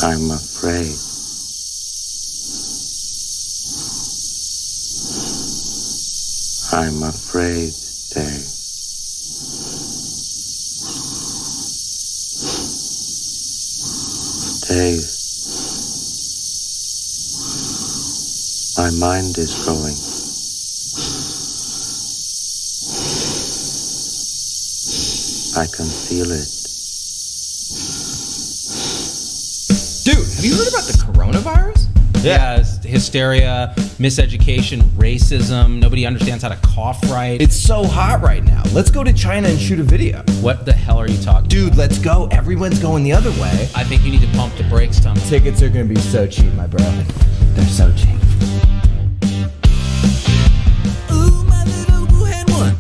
I'm afraid. I'm afraid, Dave. Dave, my mind is going. I can feel it. Dude, have you heard about the coronavirus? Yeah, it's hysteria, miseducation, racism. Nobody understands how to cough right. It's so hot right now. Let's go to China and shoot a video. What the hell are you talking Dude, about? let's go. Everyone's going the other way. I think you need to pump the brakes, Tom. Tickets are gonna be so cheap, my bro. They're so cheap. Ooh, my little Wuhan one,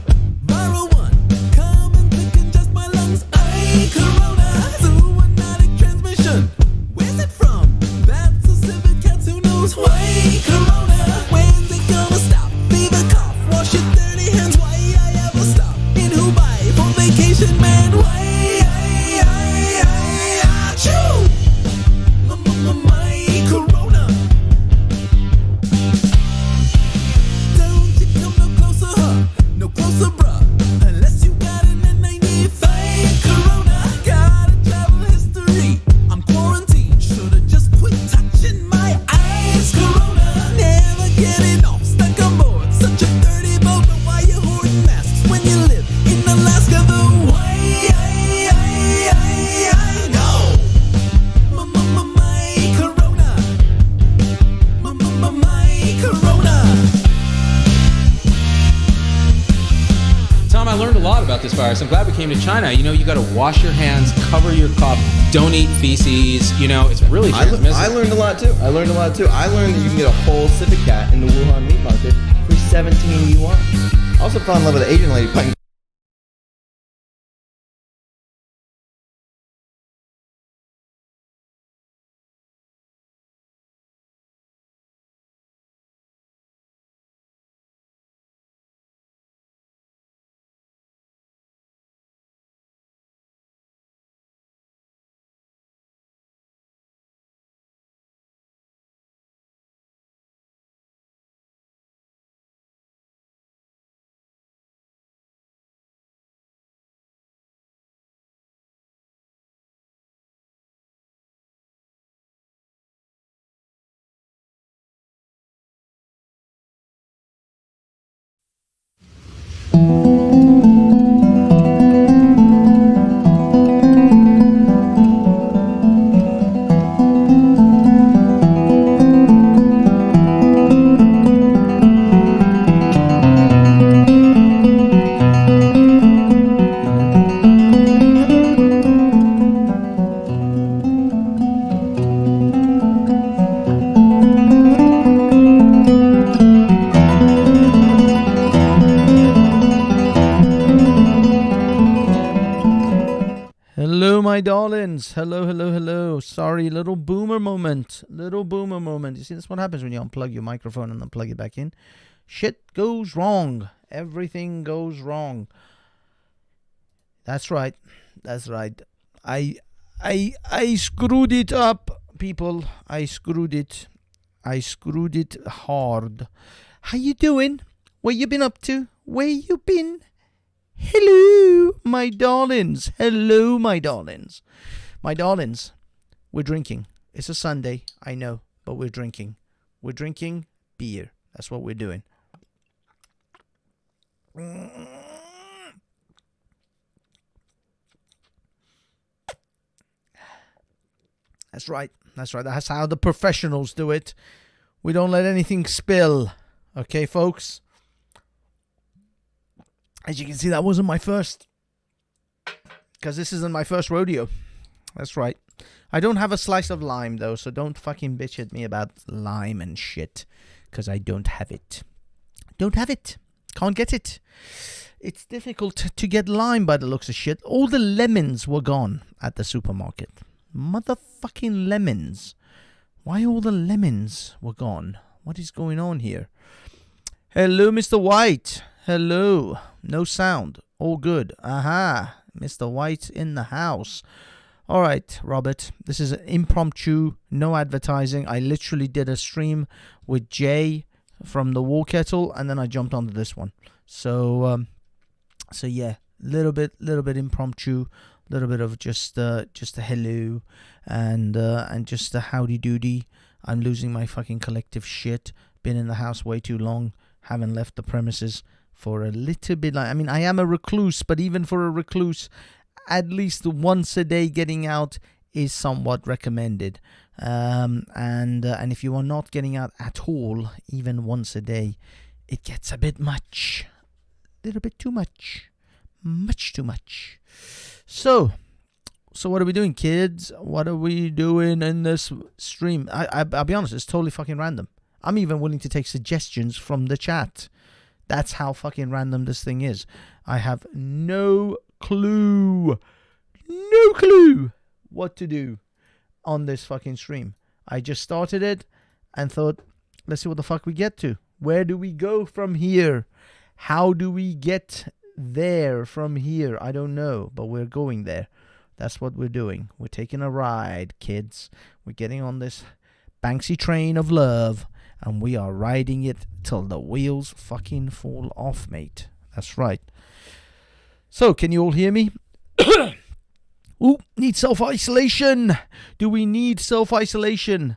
viral one, coming thick in just my lungs. Ay, corona, zoonotic transmission. Where's it from? That's a civet cat who knows why. Corona, when's it gonna stop? Fever, cough, wash your dirty hands. Why I ever stop in Dubai for vacation, man? Why? Achoo! My corona. Don't you come no closer, huh? No closer, bruh. Unless you got an N95. Corona, got a travel history. I'm quarantined. Should've just quit touching my eyes. Corona, never getting off. Stuck on board. Such a dirty boat. But why you hoarding masks when you live in Alaska? The way I know. My corona. My corona. Tom, I learned a lot about this virus. I'm glad we came to China. You know, you got to wash your hands, cover your cough, don't eat feces. You know, it's really transmissible. I learned a lot too. I learned that you can get a whole civet cat in the Wuhan meat market for 17 yuan. I also fell in love with an Asian lady playing. Hello, my darlings. Hello. Sorry, little boomer moment. You see, that's what happens when you unplug your microphone and then plug it back in. Shit goes wrong. Everything goes wrong. That's right. I screwed it up, people. I screwed it hard. How you doing? What you been up to? Where you been? Hello, my darlings. My darlings, we're drinking. It's a Sunday, I know, but we're drinking. We're drinking beer. That's what we're doing. That's right. That's how the professionals do it. We don't let anything spill. Okay, folks? As you can see, that wasn't my first. Because this isn't my first rodeo. That's right. I don't have a slice of lime, though, so don't fucking bitch at me about lime and shit. Because I don't have it. Can't get it. It's difficult to get lime by the looks of shit. All the lemons were gone at the supermarket. Motherfucking lemons. Why all the lemons were gone? What is going on here? Hello, Mr. White. Hello. No sound. All good. Aha. Mr. White in the house. All right, Robert. This is an impromptu, no advertising. I literally did a stream with Jay from the War Kettle, and then I jumped onto this one. So yeah, little bit impromptu, little bit of just a hello, and just a howdy doody. I'm losing my fucking collective shit. Been in the house way too long. Haven't left the premises for a little bit. I mean, I am a recluse, but even for a recluse, at least once a day getting out is somewhat recommended. And if you are not getting out at all, even once a day, it gets a bit much. A little bit too much. Much too much. So what are we doing, kids? What are we doing in this stream? I'll be honest, it's totally fucking random. I'm even willing to take suggestions from the chat. That's how fucking random this thing is. I have no clue what to do on this fucking stream. I just started it and thought, let's see what the fuck we get to. Where do we go from here? How do we get there from here? I don't know, but we're going there. That's what we're doing. We're taking a ride, kids. We're getting on this Banksy train of love, and we are riding it till the wheels fucking fall off, mate. That's right. So, can you all hear me? Ooh, need self-isolation. Do we need self-isolation?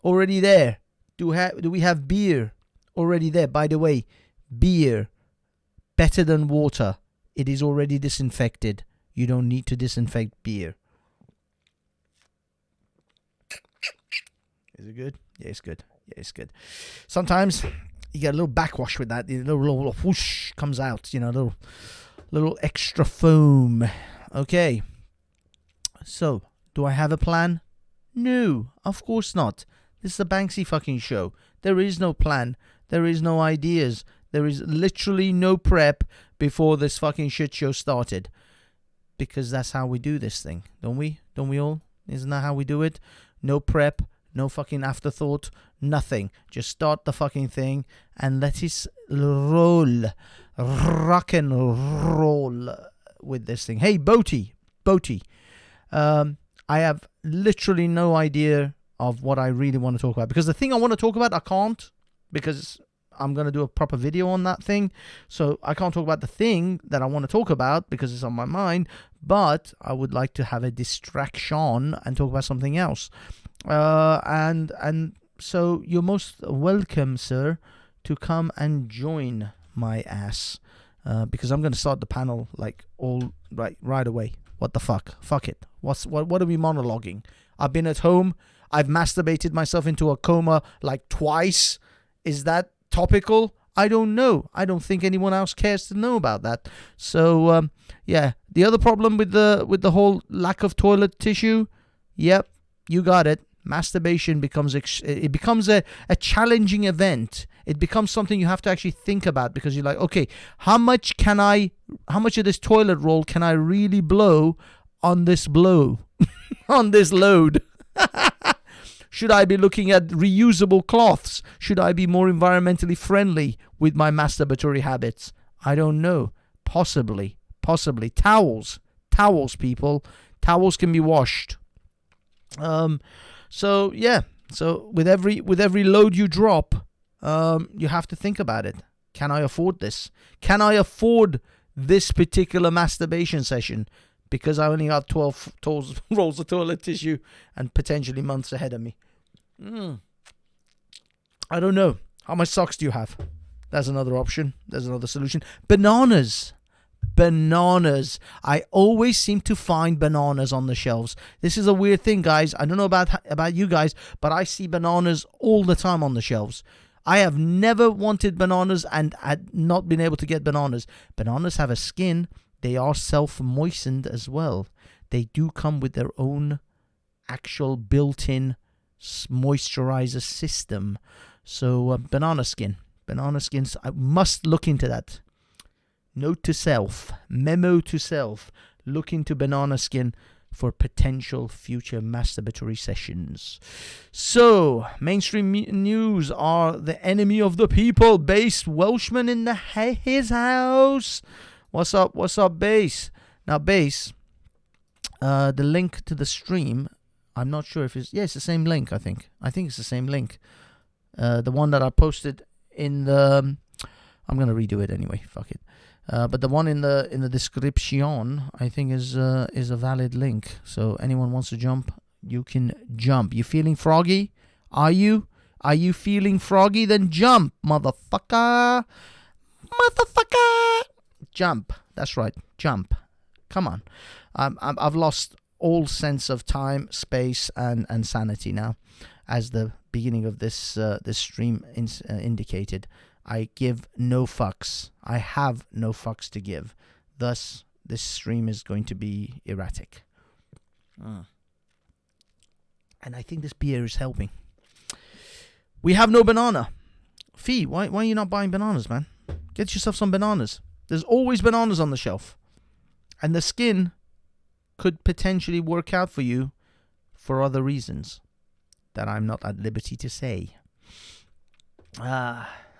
Already there. Do we have beer? Already there. By the way, beer, better than water. It is already disinfected. You don't need to disinfect beer. Is it good? Yeah, it's good. Yeah, it's good. Sometimes you get a little backwash with that. A little whoosh comes out. You know, little extra foam. Okay. So, do I have a plan? No, of course not. This is a Banksy fucking show. There is no plan. There is no ideas. There is literally no prep before this fucking shit show started. Because that's how we do this thing, don't we? Don't we all? Isn't that how we do it? No prep, no fucking afterthought, nothing. Just start the fucking thing and let it roll. Rock and roll with this thing. Hey, Boaty. I have literally no idea of what I really want to talk about. Because the thing I want to talk about, I can't. Because I'm going to do a proper video on that thing. So I can't talk about the thing that I want to talk about because it's on my mind. But I would like to have a distraction and talk about something else. And so you're most welcome, sir, to come and join my ass. Because I'm going to start the panel like all right away. What the fuck? Fuck it. What are we monologuing? I've been at home. I've masturbated myself into a coma like twice. Is that topical? I don't know. I don't think anyone else cares to know about that. So yeah, the other problem with the whole lack of toilet tissue, yep, you got it. Masturbation becomes a challenging event. It becomes something you have to actually think about because you're like, okay, how much of this toilet roll can I really blow on this on this load? Should I be looking at reusable cloths? Should I be more environmentally friendly with my masturbatory habits? I don't know. Possibly. Towels, people. Towels can be washed. So yeah. So with every load you drop, you have to think about it. Can I afford this? Can I afford this particular masturbation session? Because I only got 12 rolls of toilet tissue and potentially months ahead of me. I don't know. How much socks do you have? That's another option. There's another solution. Bananas. I always seem to find bananas on the shelves. This is a weird thing, guys. I don't know about you guys, but I see bananas all the time on the shelves. I have never wanted bananas and had not been able to get bananas. Bananas have a skin. They are self-moistened as well. They do come with their own actual built-in moisturizer system. So banana skins. I must look into that. Note to self, memo to self, look into banana skin for potential future masturbatory sessions. So, mainstream news are the enemy of the people, based Welshman in his house. What's up, Base? Now, Base, the link to the stream, I'm not sure if it's... Yeah, it's the same link, I think. I think it's the same link. The one that I posted in the... I'm going to redo it anyway. Fuck it. But the one in the description, I think, is a valid link. So anyone wants to jump, you can jump. You feeling froggy? Are you? Are you feeling froggy? Then jump, motherfucker. Motherfucker. Jump. That's right. Jump. Come on. I've lost all sense of time, space, and sanity now. As the beginning of this stream indicated, I give no fucks. I have no fucks to give. Thus, this stream is going to be erratic. And I think this beer is helping. We have no banana. Fee, why are you not buying bananas, man? Get yourself some bananas. There's always bananas on the shelf. And the skin could potentially work out for you for other reasons that I'm not at liberty to say.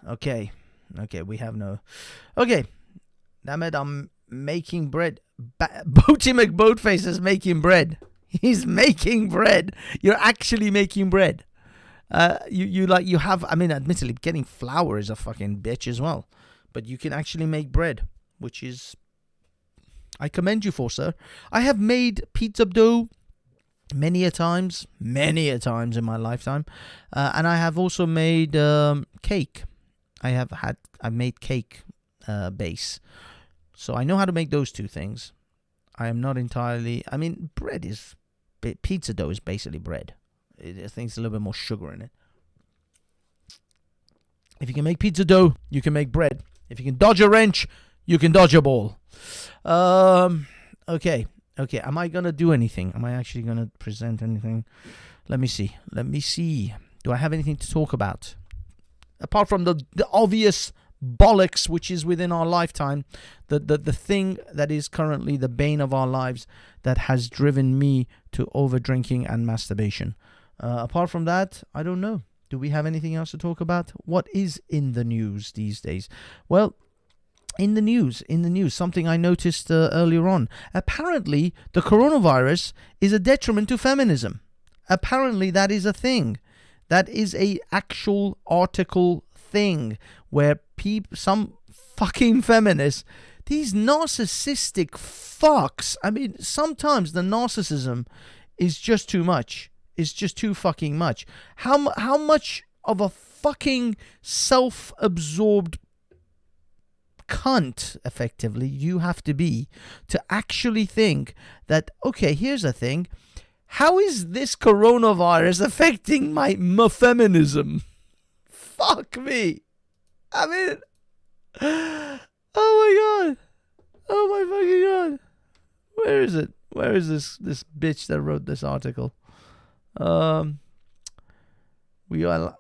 Okay, we have no... Okay, damn it, I'm making bread. Boaty McBoatface is making bread. He's making bread. You're actually making bread. You have... I mean, admittedly, getting flour is a fucking bitch as well. But you can actually make bread, which is... I commend you for, sir. I have made pizza dough many a times in my lifetime. And I have also made cake. I've made cake base. So I know how to make those two things. I am not entirely... I mean, bread is... Pizza dough is basically bread. I think it's a little bit more sugar in it. If you can make pizza dough, you can make bread. If you can dodge a wrench, you can dodge a ball. Okay. Am I going to do anything? Am I actually going to present anything? Let me see. Do I have anything to talk about? Apart from the obvious bollocks which is within our lifetime, the thing that is currently the bane of our lives that has driven me to over drinking and masturbation. Apart from that, I don't know. Do we have anything else to talk about? What is in the news these days? Well, in the news, something I noticed earlier on. Apparently, the coronavirus is a detriment to feminism. Apparently, that is a thing. That is a actual article thing where some fucking feminists, these narcissistic fucks. I mean, sometimes the narcissism is just too much. It's just too fucking much. How much of a fucking self-absorbed cunt, effectively, you have to be to actually think that, okay, here's the thing. How is this coronavirus affecting my feminism? Fuck me. I mean, oh my god. Oh my fucking god. Where is it? Where is this bitch that wrote this article? We all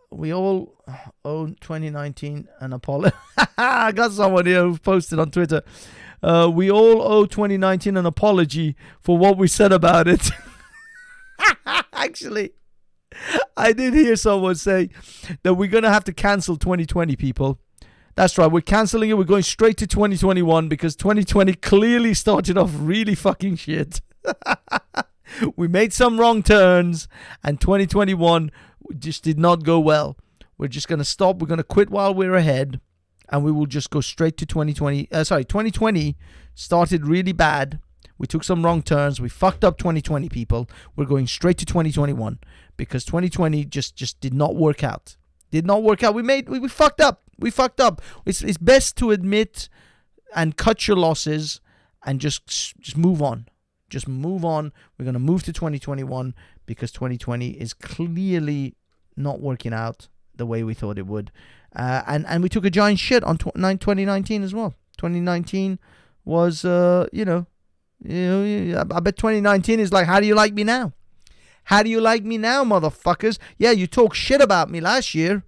owe 2019 an apology. I got someone here who posted on Twitter. We all owe 2019 an apology for what we said about it. Actually, I did hear someone say that we're going to have to cancel 2020, people. That's right, we're cancelling it. We're going straight to 2021 because 2020 clearly started off really fucking shit. We made some wrong turns, and 2021 just did not go well. We're just going to stop. We're going to quit while we're ahead, and we will just go straight to 2020. 2020 started really bad. We took some wrong turns. We fucked up 2020, people. We're going straight to 2021 because 2020 just did not work out. Did not work out. We fucked up. We fucked up. It's best to admit and cut your losses and just move on. Just move on. We're going to move to 2021 because 2020 is clearly not working out the way we thought it would. And we took a giant shit on 2019 as well. 2019 was, I bet 2019 is like, how do you like me now? How do you like me now, motherfuckers? Yeah, you talk shit about me last year,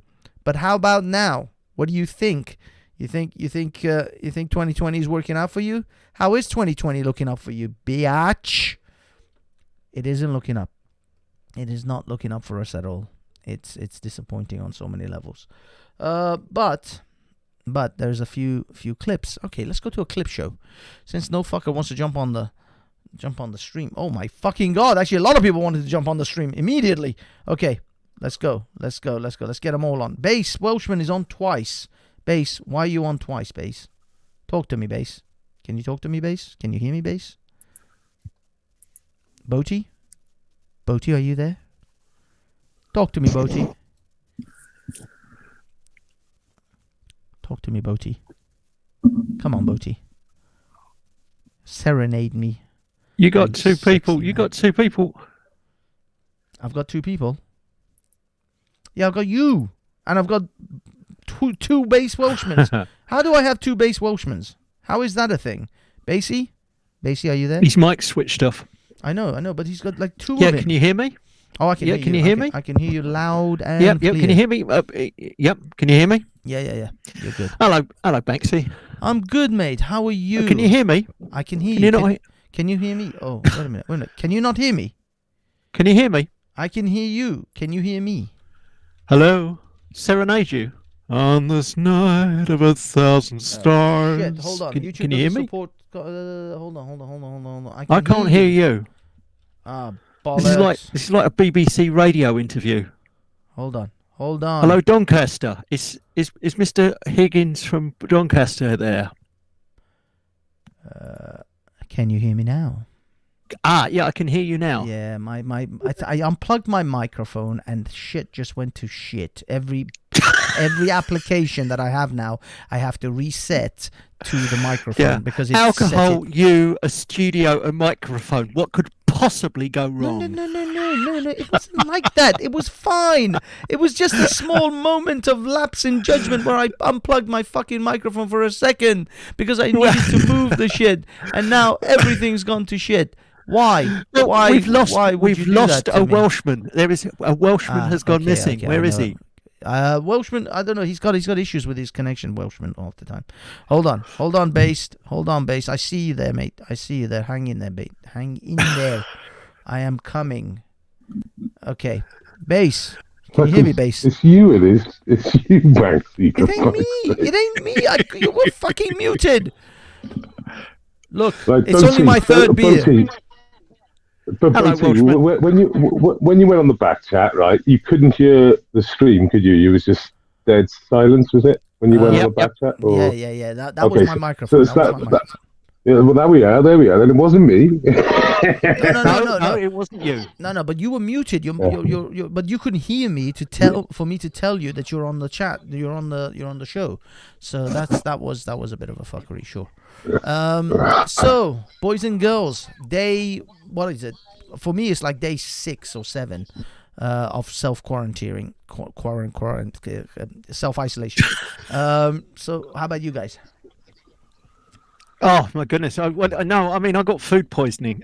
but how about now? What do you think? You think 2020 is working out for you? How is 2020 looking up for you, biatch? It isn't looking up. It is not looking up for us at all. It's disappointing on so many levels. But there's a few clips. Okay, let's go to a clip show. Since no fucker wants to jump on the Jump on the stream. Oh my fucking god! Actually, a lot of people wanted to jump on the stream immediately. Okay, let's go. Let's get them all on. Base Welshman is on twice. Base, why are you on twice, Base? Talk to me, Base. Can you talk to me, Base? Can you hear me, Base? Boaty? Boaty, are you there? Talk to me, Boaty. Talk to me, Boaty. Come on, Boaty. Serenade me. You got two people. You got two people. I've got two people. Yeah, I've got you. And I've got two base Welshmans. How do I have two base Welshmans? How is that a thing? Basey? Basey, are you there? His mic switched off. I know, but he's got like two Yeah, of him. can you hear me? Oh, I can hear you. Can you hear me? I can hear you loud and Yep, clear. can you hear me? Yep, can you hear me? Yeah. You're good. Hello, Banksy. I'm good, mate. How are you? Can you hear me? I can hear Can you. you not? Can you hear me? Oh, wait a minute. Can you not hear me? Can you hear me? I can hear you. Can you hear me? Hello? Serenade you? On this night of 1,000 stars. Shit, hold on. YouTube Can you hear me? support, hold on. I can't hear you. Ah, bollocks. This is like a BBC radio interview. Hold on. Hello, Doncaster. Is Mr. Higgins from Doncaster there? Can you hear me now? Ah, yeah, I can hear you now. Yeah, I unplugged my microphone and shit just went to shit. Every application that I have now, I have to reset to the microphone because it's alcohol, a studio, a microphone. What could possibly go wrong? No. It wasn't like that. It was fine. It was just a small moment of lapse in judgment where I unplugged my fucking microphone for a second because I needed to move the shit, and now everything's gone to shit. Why? Well, Why? We've lost that a me? Welshman. There is a Welshman has gone missing. Okay, Where is he? Welshman, I don't know. He's got issues with his connection. Welshman all the time. Hold on, base. I see you there, mate. I see you there. Hang in there, mate. Hang in there. I am coming. Okay, base. Can you hear me, base? It's you. It is. It's you, Banksy. It ain't me. You were fucking muted. Look, Like, it's only my third beer. But Hello, when you went on the back chat, right, you couldn't hear the stream, could you? You was just dead silence, was it? When you went on the back chat? Or? Yeah. That was my microphone. Yeah, well, there we are. Then it wasn't me. No, it wasn't you. No, but you were muted. But you couldn't hear me for me to tell you that you're on the chat. You're on the show. So that was a bit of a fuckery, sure. So boys and girls, what is it? For me, it's like day 6 or 7 of self-quarantining, self-isolation. So how about you guys? Oh my goodness! I got food poisoning.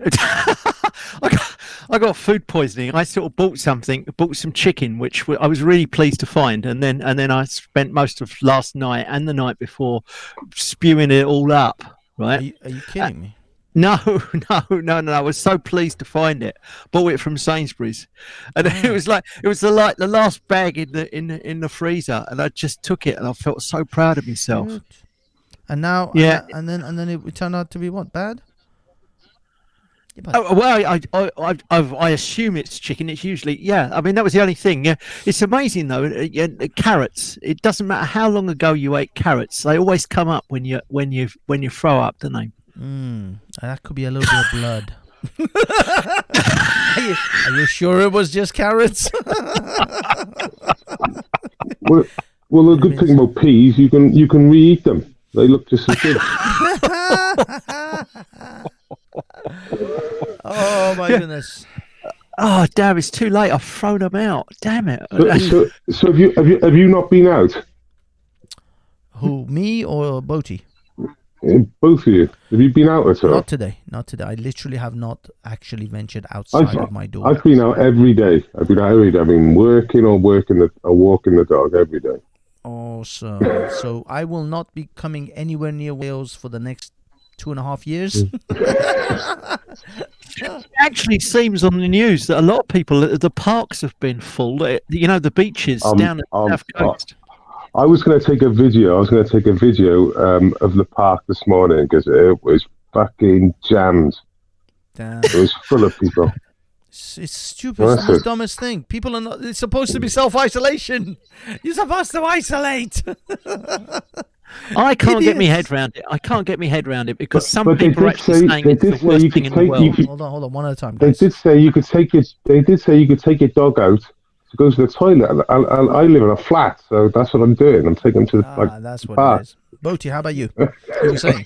I got food poisoning. I sort of bought some chicken, which I was really pleased to find, and then I spent most of last night and the night before spewing it all up. Right? Are you kidding me? No. I was so pleased to find it. Bought it from Sainsbury's, and it was the last bag in the freezer, and I just took it, and I felt so proud of myself. Good. And now, yeah, and then it turned out to be what, bad? Yeah, oh, well, I assume it's chicken. It's usually, yeah. I mean, that was the only thing. Yeah, it's amazing though. Carrots. It doesn't matter how long ago you ate carrots; they always come up when you throw up, don't they? That could be a little bit of blood. Are you sure it was just carrots? Well, the good thing about peas, you can re-eat them. They look just as good. Oh my goodness! Oh damn! It's too late. I've thrown them out. Damn it! So have you not been out? Who, me or Boaty? Both of you. Have you been out at all? Not today. I literally have not actually ventured outside of my door. I've been out every day. I've been working or walking the dog every day. Awesome. So I will not be coming anywhere near Wales for the next 2.5 years. It actually seems on the news that a lot of people, the parks have been full. The beaches down at the South Coast. I was going to take a video. of the park this morning because it was fucking jammed. Damn. It was full of people. It's stupid. It's the most Massive. dumbest thing. People are not. It's supposed to be self-isolation. You're supposed to isolate. I can't get my Idiots. head around it. I can't get my head around it because some But they people are did actually say- saying they it's did the say worst you thing could in the take- world. you- Hold on, one at a time, They guys. did say you could take it. They did say you could take your dog out to go to the toilet. And I live in a flat, so that's what I'm doing. I'm taking him to the That's what bar. it is. Boaty, how about you? You were saying.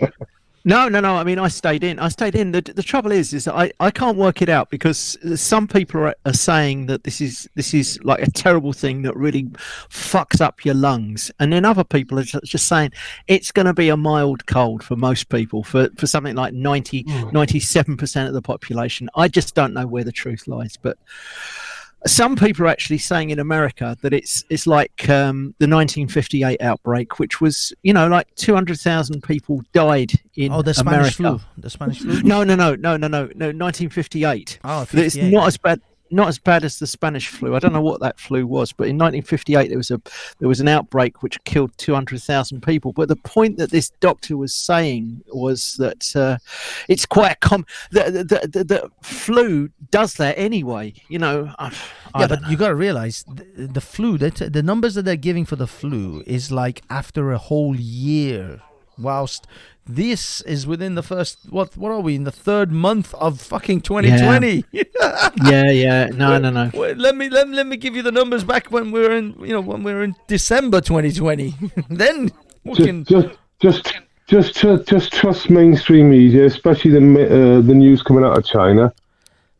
No. I mean, I stayed in. The trouble is that I can't work it out because some people are saying that this is like a terrible thing that really fucks up your lungs, and then other people are just saying it's going to be a mild cold for most people, for something like 97% of the population. I just don't know where the truth lies, but some people are actually saying in America that it's like the 1958 outbreak, which was, like 200,000 people died in The America. Spanish flu. The Spanish flu. No, 1958. Oh, It's 58. not as bad as the Spanish flu. I don't know what that flu was, but in 1958 there was an outbreak which killed 200,000 people. But the point that this doctor was saying was that it's quite the flu does that anyway. But you got to realize the flu. The numbers that they're giving for the flu is like after a whole year, whilst this is within the first. What are we in the third month of fucking 2020? Yeah. No. Wait, let me give you the numbers back when we were in December 2020. Then we can. Just trust mainstream media, especially the news coming out of China.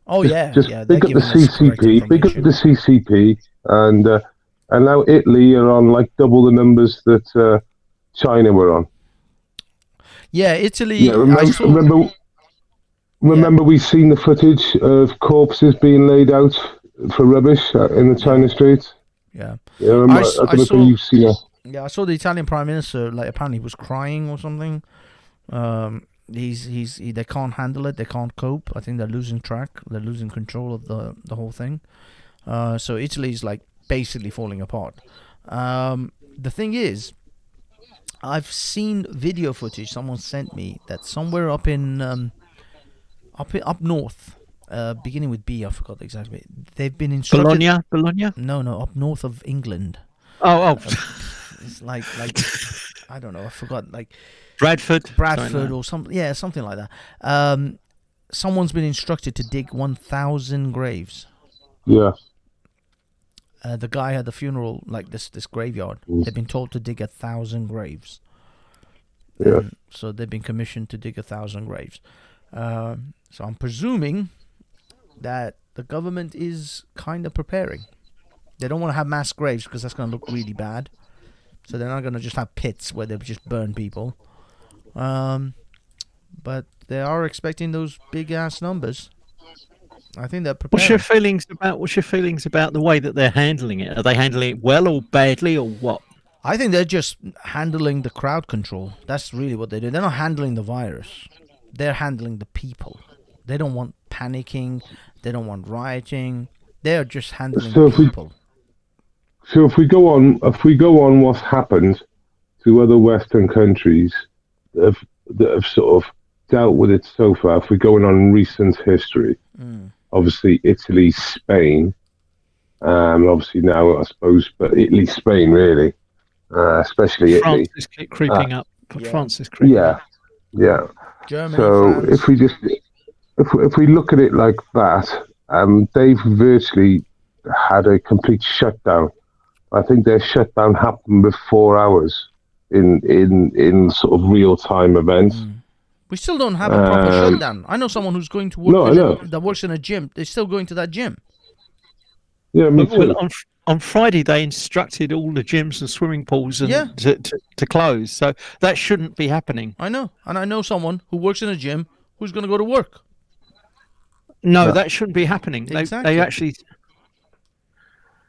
Oh yeah, Just they're pick up the giving us correct CCP, pick up information. the CCP, and now Italy are on like double the numbers that China were on. Yeah, Italy. Yeah, remember we've seen the footage of corpses being laid out for rubbish in the China streets. Yeah. Yeah, I don't know if you've seen that. Yeah, I saw the Italian Prime Minister, like, apparently he was crying or something. They can't handle it. They can't cope. I think they're losing track. They're losing control of the whole thing. So Italy's like basically falling apart. The thing is, I've seen video footage someone sent me that somewhere up north, beginning with B, I forgot exactly. They've been instructed. Bologna? No, up north of England. Oh. It's like I don't know. I forgot. Like Bradford or something. Yeah, something like that. Someone's been instructed to dig 1,000 graves. Yeah. The guy at the funeral, like this graveyard, they've been told to dig 1,000 graves. Yeah. So they've been commissioned to dig 1,000 graves. So I'm presuming that the government is kind of preparing. They don't want to have mass graves because that's going to look really bad. So they're not going to just have pits where they just burn people. But they are expecting those big ass numbers. I think they're prepared. What's your feelings about the way that they're handling it? Are they handling it well or badly or what? I think they're just handling the crowd control. That's really what they do. They're not handling the virus. They're handling the people. They don't want panicking. They don't want rioting. They're just handling the people. So if we go on what's happened to other Western countries that have sort of dealt with it so far, if we're going on recent history, obviously Italy, Spain, obviously now I suppose, but Italy, Spain really, especially France Italy. is creeping up. France is creeping up. Yeah. Germany, So France. if we look at it like that, they've virtually had a complete shutdown. I think their shutdown happened with 4 hours in sort of real time events. We still don't have a proper shutdown. I know someone who's going to work that works in a gym. They're still going to that gym. Yeah, me too. Well, on Friday they instructed all the gyms and swimming pools to close, so that shouldn't be happening. I know, and I know someone who works in a gym who's going to go to work. No, that shouldn't be happening. Exactly. They actually.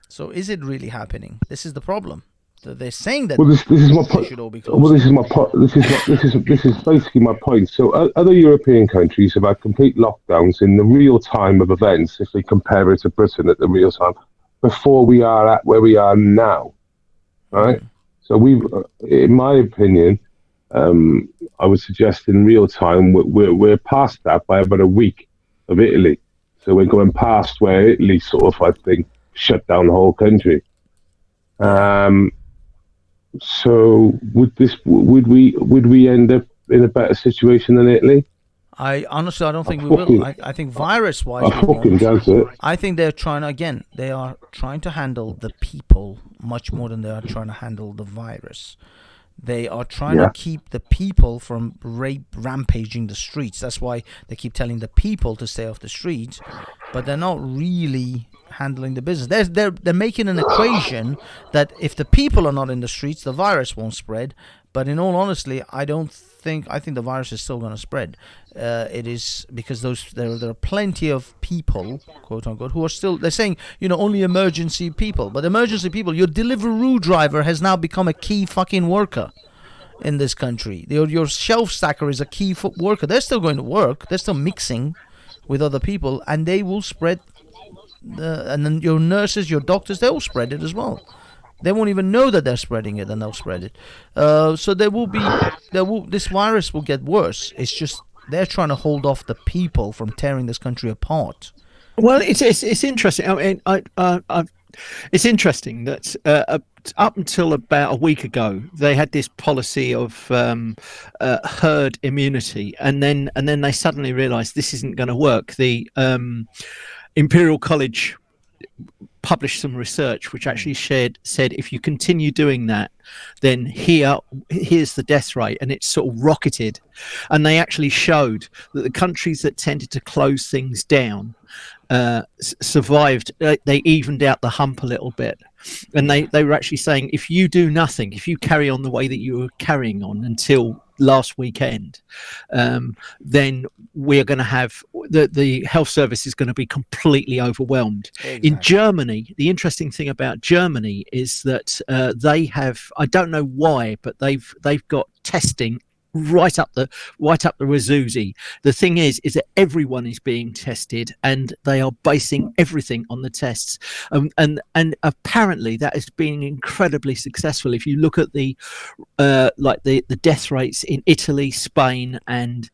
So is it really happening? This is the problem. So they're saying that. Well, this is my point. Should all be Well, this is my point. This is basically my point. So other European countries have had complete lockdowns in the real time of events. If we compare it to Britain at the real time, before we are at where we are now, right? So in my opinion, I would suggest in real time we're past that by about a week. of Italy. So we're going past where Italy sort of, I think, shut down the whole country. So would we end up in a better situation than Italy? I honestly, I don't think we fucking- will. I think virus-wise, I we fucking won't. doubt it. I think they're trying to, again, they are trying to handle the people much more than they are trying to handle the virus. They are trying Yeah. to keep the people from rampaging the streets. That's why they keep telling the people to stay off the streets, but they're not really handling the business. They're making an equation that if the people are not in the streets, the virus won't spread. But in all honesty, I think the virus is still going to spread. It is because there are plenty of people, quote unquote, who are still, they're saying, only emergency people. But emergency people, your Deliveroo driver has now become a key fucking worker in this country. Your shelf stacker is a key worker. They're still going to work. They're still mixing with other people, and they will spread. And then your nurses, your doctors, they will spread it as well. They won't even know that they're spreading it, and they'll spread it. So this virus will get worse. It's just they're trying to hold off the people from tearing this country apart. Well, it's interesting. I mean, it's interesting that up until about a week ago, they had this policy of herd immunity, and then they suddenly realised this isn't going to work. The Imperial College published some research which actually said if you continue doing that, then here's the death rate, and it's sort of rocketed. And they actually showed that the countries that tended to close things down survived. They evened out the hump a little bit, and they were actually saying if you do nothing, if you carry on the way that you were carrying on until last weekend, then we're going to have the health service is going to be completely overwhelmed. Exactly. In Germany, the interesting thing about Germany is that they have, I don't know why, but they've got testing right up the Wazuzi. The thing is that everyone is being tested, and they are basing everything on the tests, and apparently that has been incredibly successful. If you look at the death rates in Italy, Spain, and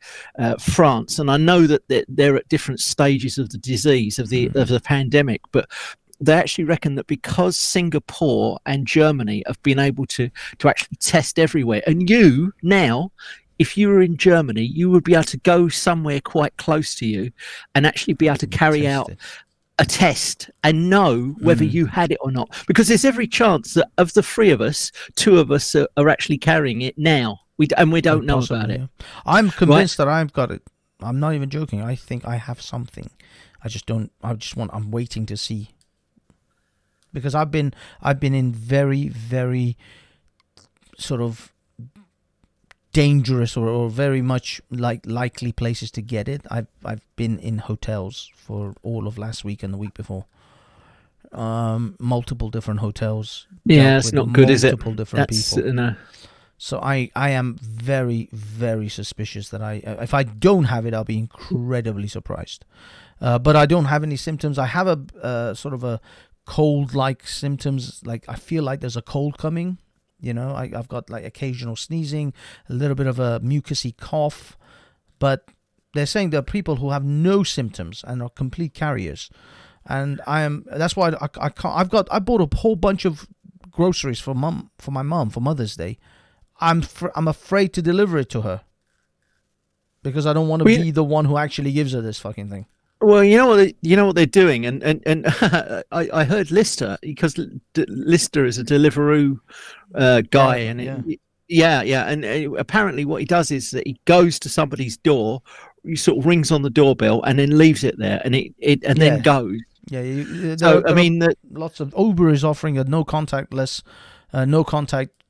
France, and I know that they're at different stages of the disease of the pandemic, but they actually reckon that because Singapore and Germany have been able to actually test everywhere, and you now, if you were in Germany, you would be able to go somewhere quite close to you and actually be able to carry out a test and know whether you had it or not. Because there's every chance that of the three of us, two of us are actually carrying it now. We don't know about it. I'm convinced that I've got it. I'm not even joking. I think I have something. I'm waiting to see. Because I've been in very, very sort of dangerous or very much likely places to get it. I've been in hotels for all of last week and the week before. Multiple different hotels. Yeah, it's not good, is it? Multiple different people. No. So I am very, very suspicious that if I don't have it, I'll be incredibly surprised. But I don't have any symptoms. I have a sort of a cold-like symptoms, like I feel like there's a cold coming, I've got like occasional sneezing, a little bit of a mucousy cough, but they're saying there are people who have no symptoms and are complete carriers, and that's why I can't. I bought a whole bunch of groceries for my mum for Mother's Day. I'm afraid to deliver it to her because I don't want to be the one who actually gives her this fucking thing. Well, you know what they're doing, and I heard Lister, because Lister is a Deliveroo guy, and apparently what he does is that he goes to somebody's door, he sort of rings on the doorbell, and then leaves it there, and then goes. Yeah, so I mean, lots of Uber is offering a no contact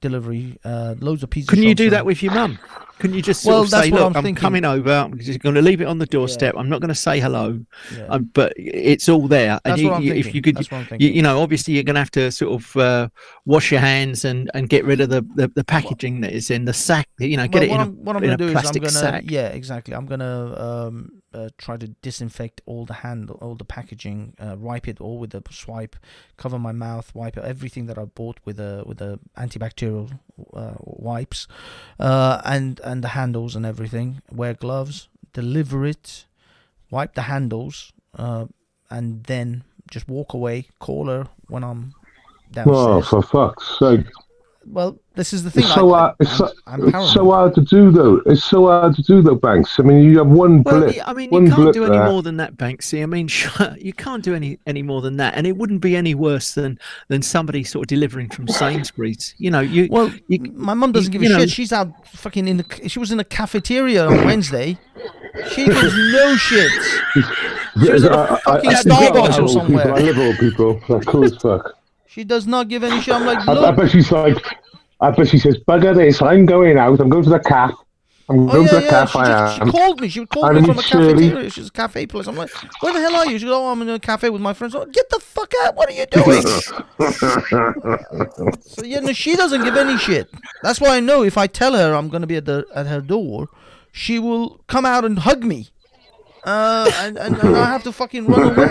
delivery. Loads of pizza. Can you do that with your mum? Can you just sort of say, look, I'm coming over, I'm just going to leave it on the doorstep, I'm not going to say hello, but it's all there. That's and what I'm if thinking. you could, That's what I'm thinking. Obviously you're going to have to sort of wash your hands and get rid of the packaging that is in the sack, get it in a plastic sack. Yeah, exactly. I'm going to try to disinfect all the packaging, wipe it all with a swipe, cover my mouth, wipe everything that I bought with a antibacterial wipes, and the handles and everything. Wear gloves, deliver it wipe the handles, and then just walk away. Call her when I'm downstairs. Oh, for fuck's sake! Well, this is the thing. It's so hard. I'm It's paranoid. so hard to do, though. It's so hard to do, though, Banks. I mean, you have one Well, blip. I mean, one you can't blip do any there. more than that, Banksy. I mean, you can't do any more than that, and it wouldn't be any worse than somebody sort of delivering from Sainsbury's. You know, My mum doesn't give a you know- shit. She's out fucking she was in a cafeteria on Wednesday. She gives no shit. She was at a fucking Starbucks or somewhere. I live old people. They're cool as fuck. She does not give any shit. I'm like, I look. bet she's like, I bet she says, bugger this, I'm going out, I'm going to the cafe. I'm going to the cafe, She called me. She called me I'm from a Shirley. cafeteria. She's a cafe place. I'm like, where the hell are you? She goes, oh, I'm in a cafe with my friends. Oh, get the fuck out. What are you doing? So, yeah, no, she doesn't give any shit. That's why I know if I tell her I'm going to be at her door, she will come out and hug me. And I have to fucking run away.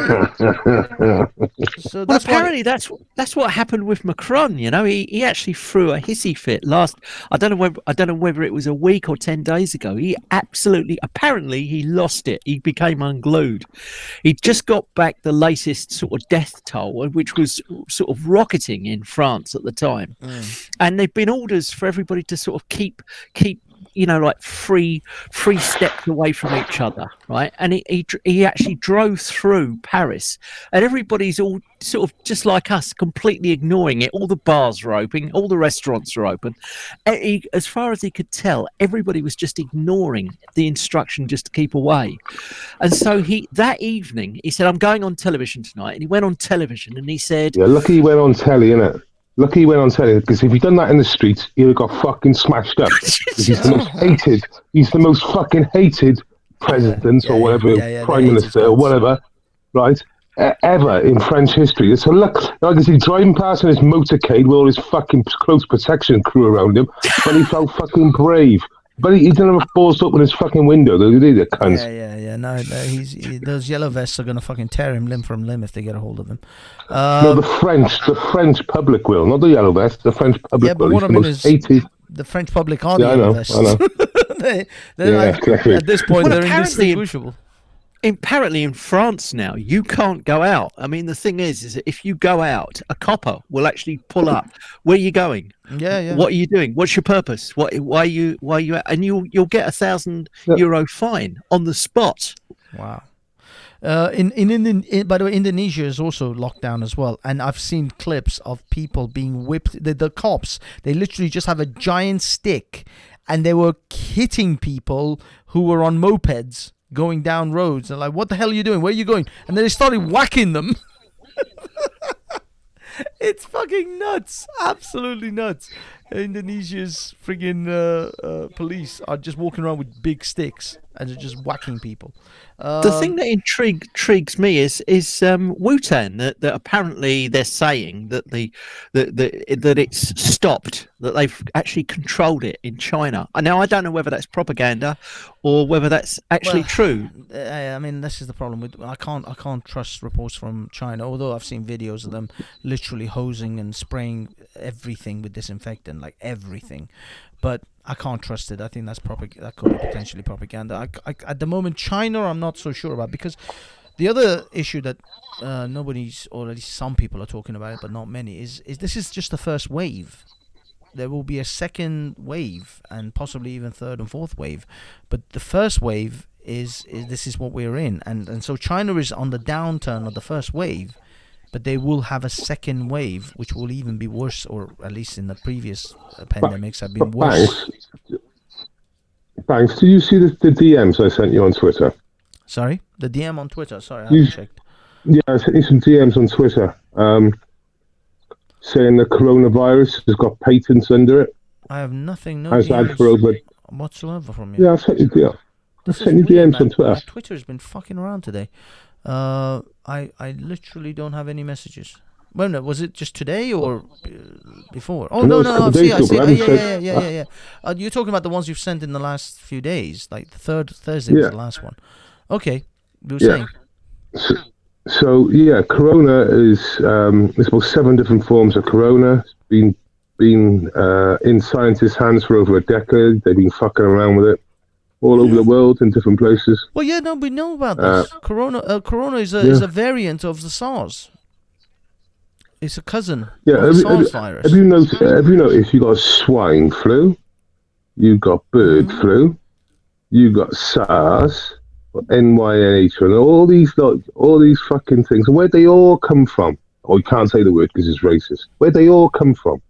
So Well, that's apparently that's what happened with Macron. You know, he actually threw a hissy fit last. I don't know whether it was a week or 10 days ago. He apparently he lost it. He became unglued. He just got back the latest sort of death toll, which was sort of rocketing in France at the time, and there've been orders for everybody to sort of keep you know, like three steps away from each other, right? And he actually drove through Paris, and everybody's all sort of just like us, completely ignoring it. All the bars are open, all the restaurants are open. And as far as he could tell, everybody was just ignoring the instruction just to keep away. And so that evening, he said, "I'm going on television tonight," and he went on television and he said, Yeah, lucky he went on telly, innit? Lucky he went on telly, because if he'd done that in the streets, he'd have got fucking smashed up. 'Cause he's the most hated, he's the most fucking hated president or whatever, prime minister or whatever, right, ever in French history. So look, like I see, driving past in his motorcade with all his fucking close protection crew around him, but he felt fucking brave. But he didn't have balls to open his fucking window, though, did he, the cunt? Yeah. No, those yellow vests are gonna fucking tear him limb from limb if they get a hold of him. No, the French public will, not the yellow vest. The French public Yeah, but will. what He's I the mean most is hated. the French public are the Yeah, I yellow know, vests. I know. They're Yeah, like, exactly. at this point, Well, they're apparently- indistinguishable. apparently in France now, you can't go out. I mean, the thing is that if you go out, a copper will actually pull up. Where are you going? Yeah. What are you doing? What's your purpose? Why are you out? And you'll get €1,000 fine on the spot. Wow. By the way, Indonesia is also locked down as well, and I've seen clips of people being whipped. The cops, they literally just have a giant stick, and they were hitting people who were on mopeds going down roads. They're like, "What the hell are you doing? Where are you going?" And then they started whacking them. It's fucking nuts, absolutely nuts. Indonesia's friggin' police are just walking around with big sticks and they're just whacking people. The thing that intrigues me is Wu-Tang, that apparently they're saying that that it's stopped, that they've actually controlled it in China. Now I don't know whether that's propaganda or whether that's actually true. I mean, this is the problem with I can't trust reports from China. Although I've seen videos of them literally hosing and spraying everything with disinfectant, like everything. But I can't trust it. I think that could be potentially propaganda. At the moment, China, I'm not so sure about, because the other issue that nobody's, or at least some people are talking about it, but not many, is this is just the first wave. There will be a second wave and possibly even third and fourth wave. But the first wave is this is what we're in. And so China is on the downturn of the first wave, but they will have a second wave, which will even be worse, or at least in the previous pandemics have been worse. Banks, did you see the DMs I sent you on Twitter? Sorry? The DM on Twitter? Sorry, I haven't checked. Yeah, I sent you some DMs on Twitter saying the coronavirus has got patents under it. I have nothing, no I've had DMs for over... whatsoever from you. Yeah, I sent you DMs. I This sent you is weird, DMs man. on Twitter. My Twitter's been fucking around today. I literally don't have any messages. Well, no, was it just today or before? Oh, No, no, it's a no, couple I days see, I ago, see. but I haven't Yeah. You're talking about the ones you've sent in the last few days, like the Thursday was the last one. Okay, you were saying. So yeah, corona is there's about 7 different forms of corona. It's been in scientists' hands for over a decade. They've been fucking around with it. all over the world in different places. Well, yeah, no, we know about this. Corona is a variant of the SARS. It's a cousin of the SARS virus. Have you noticed you got swine flu, you got bird flu, you got SARS, NYNH, and all these fucking things. And where'd they all come from? Oh, you can't say the word because it's racist. Where'd they all come from?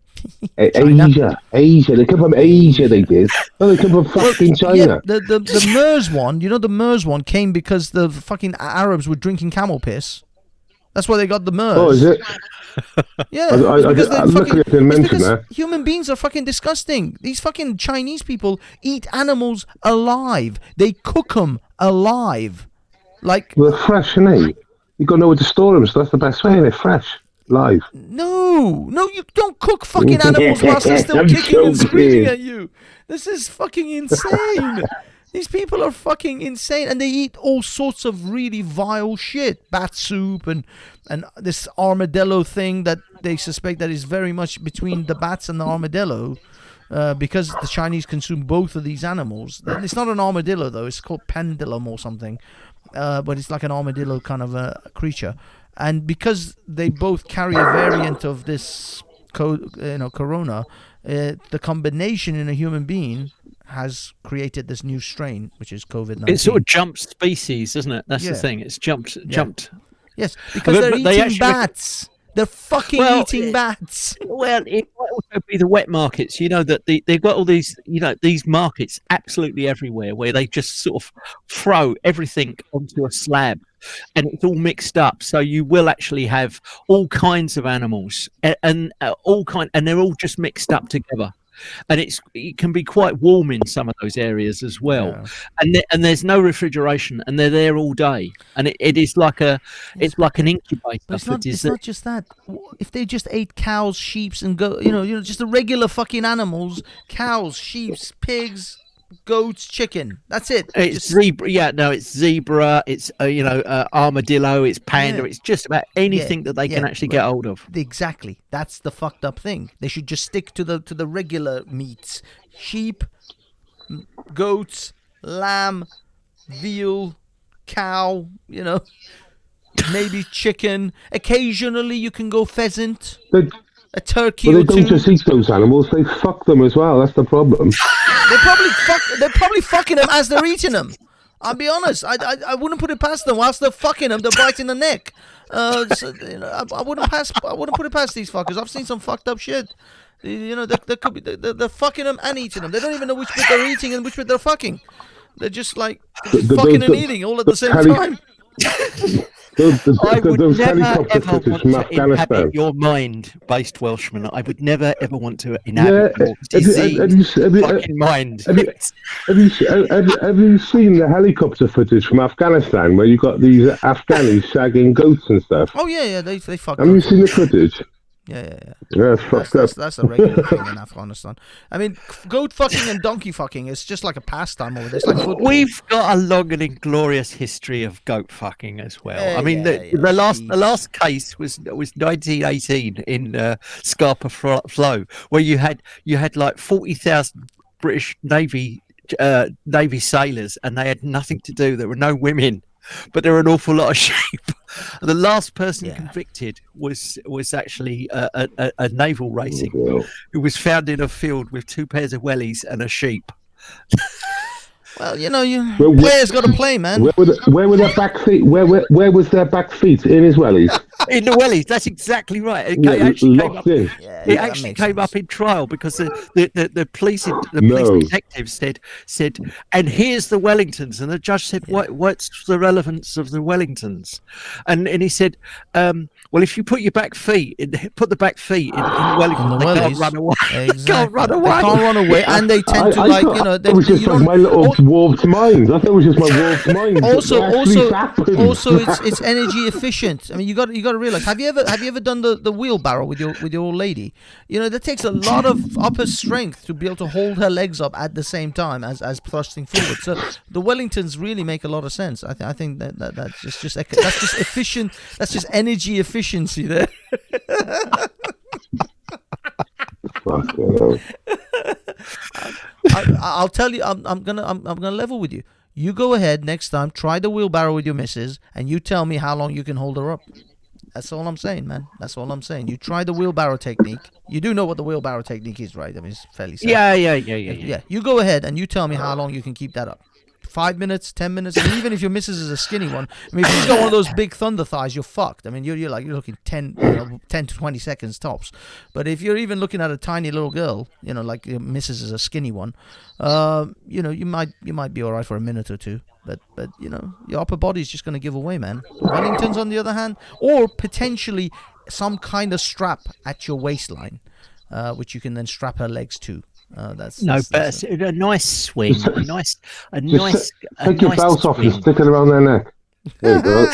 Asia. They come from Asia. They did. No, they come from fucking China. Yeah, the MERS one. The MERS one came because the fucking Arabs were drinking camel piss. That's why they got the MERS. Oh, is it? Yeah, I didn't mention that. Human beings are fucking disgusting. These fucking Chinese people eat animals alive. They cook them alive. Like, well, they're fresh, innit? You got to know where to store them, so that's the best way. They're fresh, live. No, you don't cook fucking animals whilst they're still kicking and screaming at you. This is fucking insane. These people are fucking insane, and they eat all sorts of really vile shit. Bat soup and this armadillo thing that they suspect that is very much between the bats and the armadillo, because the Chinese consume both of these animals. It's not an armadillo though; it's called pendulum or something, but it's like an armadillo kind of a creature. And because they both carry a variant of this, corona, the combination in a human being has created this new strain, which is COVID-19. It sort of jumped species, doesn't it? That's the thing. It's jumped. Yes, because they're eating bats. They're fucking eating bats. Well, it might also be the wet markets. You know that they've got all these, these markets absolutely everywhere where they just sort of throw everything onto a slab, and it's all mixed up. So you will actually have all kinds of animals and they're all just mixed up together. And it can be quite warm in some of those areas as well, and there's no refrigeration, and they're there all day, and it is like it's like an incubator. But it's not just that. If they just ate cows, sheep, and just the regular fucking animals, cows, sheep, pigs, goats, chicken. That's it. It's zebra. Yeah, no, it's zebra. It's armadillo. It's panda. It's just about anything that they can actually get hold of. Exactly. That's the fucked up thing. They should just stick to the regular meats: sheep, goats, lamb, veal, cow. Maybe chicken. Occasionally, you can go pheasant. A turkey But or they two. don't just eat those animals; they fuck them as well. That's the problem. They're probably fucking them as they're eating them. I'll be honest. I wouldn't put it past them. Whilst they're fucking them, they're biting the neck. I wouldn't put it past these fuckers. I've seen some fucked up shit. They're fucking them and eating them. They don't even know which bit they're eating and which bit they're fucking. They're just like fucking and eating all at the same time. I would those never helicopter ever footage want from to Afghanistan. inhabit your mind-based Welshman. I would never ever want to inhabit your diseased fucking mind. Have you seen the helicopter footage from Afghanistan where you got these Afghanis shagging goats and stuff? Oh yeah, they fuck. Have you seen the footage? Yeah. Yeah, it's fucked up. That's a regular thing in Afghanistan. I mean, goat fucking and donkey fucking is just like a pastime over there. It's like football. We've got a long and inglorious history of goat fucking as well. Yeah, I mean, the last case was 1918 in Scapa Flow, where you had like 40,000 British Navy sailors, and they had nothing to do. There were no women, but there were an awful lot of sheep. The last person convicted was actually a naval racing who was found in a field with 2 pairs of wellies and a sheep. Well, players got to play, man. Where were their back feet? Where was their back feet? In his wellies? In the wellies, that's exactly right. It actually came up in trial because the police detectives said, and here's the Wellingtons, and the judge said, what's the relevance of the Wellingtons? And he said, well, if you put the back feet in the Wellingtons, they can't run away. Exactly. They can't run away. They can't run away, and they tend to It was just like my little warped mind. I thought it was just my warped mind. Also, it's energy efficient. I mean, you got to realize. Have you ever done the wheelbarrow with your old lady? That takes a lot of upper strength to be able to hold her legs up at the same time as thrusting forward. So the Wellingtons really make a lot of sense. I think that's just efficient. That's just energy efficiency there. I'll tell you. I'm gonna level with you. You go ahead next time. Try the wheelbarrow with your missus, and you tell me how long you can hold her up. That's all I'm saying, man. That's all I'm saying. You try the wheelbarrow technique. You do know what the wheelbarrow technique is, right? I mean, it's fairly simple. Yeah. You go ahead and you tell me how long you can keep that up. 5 minutes, 10 minutes, and even if your missus is a skinny one, I mean, if you've got one of those big thunder thighs, you're fucked. I mean, you're looking 10 to 20 seconds tops. But if you're even looking at a tiny little girl, like your missus is a skinny one, you might be all right for a minute or two. But your upper body's just going to give away, man. Wellingtons, on the other hand, or potentially some kind of strap at your waistline, which you can then strap her legs to. That's a nice swing, a nice. Take your belt off and stick it around their neck. There you go.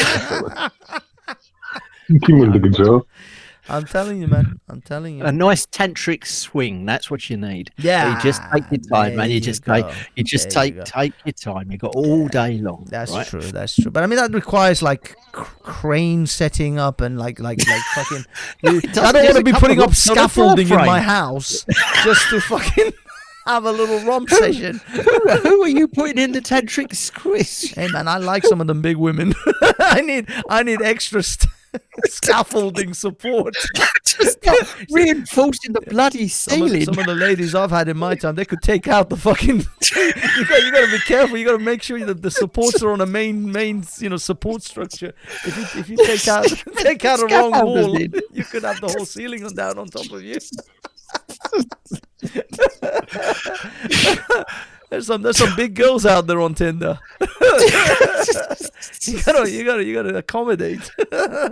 Keep them under control. I'm telling you, man. I'm telling you. A nice tantric swing. That's what you need. Yeah. You just take your time, man. You just take your time. You got all day long. That's right? true. That's true. But I mean, that requires like crane setting up and like fucking. I don't want to be putting up scaffolding in my house just to fucking have a little romp session. Who are you putting in the tantric squish? Hey man, I like some of them big women. I need extra scaffolding support. Just reinforcing the bloody ceiling. Some of the ladies I've had in my time, they could take out the fucking. you got to be careful. You got to make sure that the supports are on a main support structure. If you take out a wrong wall, you could have the whole ceiling down on top of you. There's some big girls out there on Tinder. you gotta accommodate.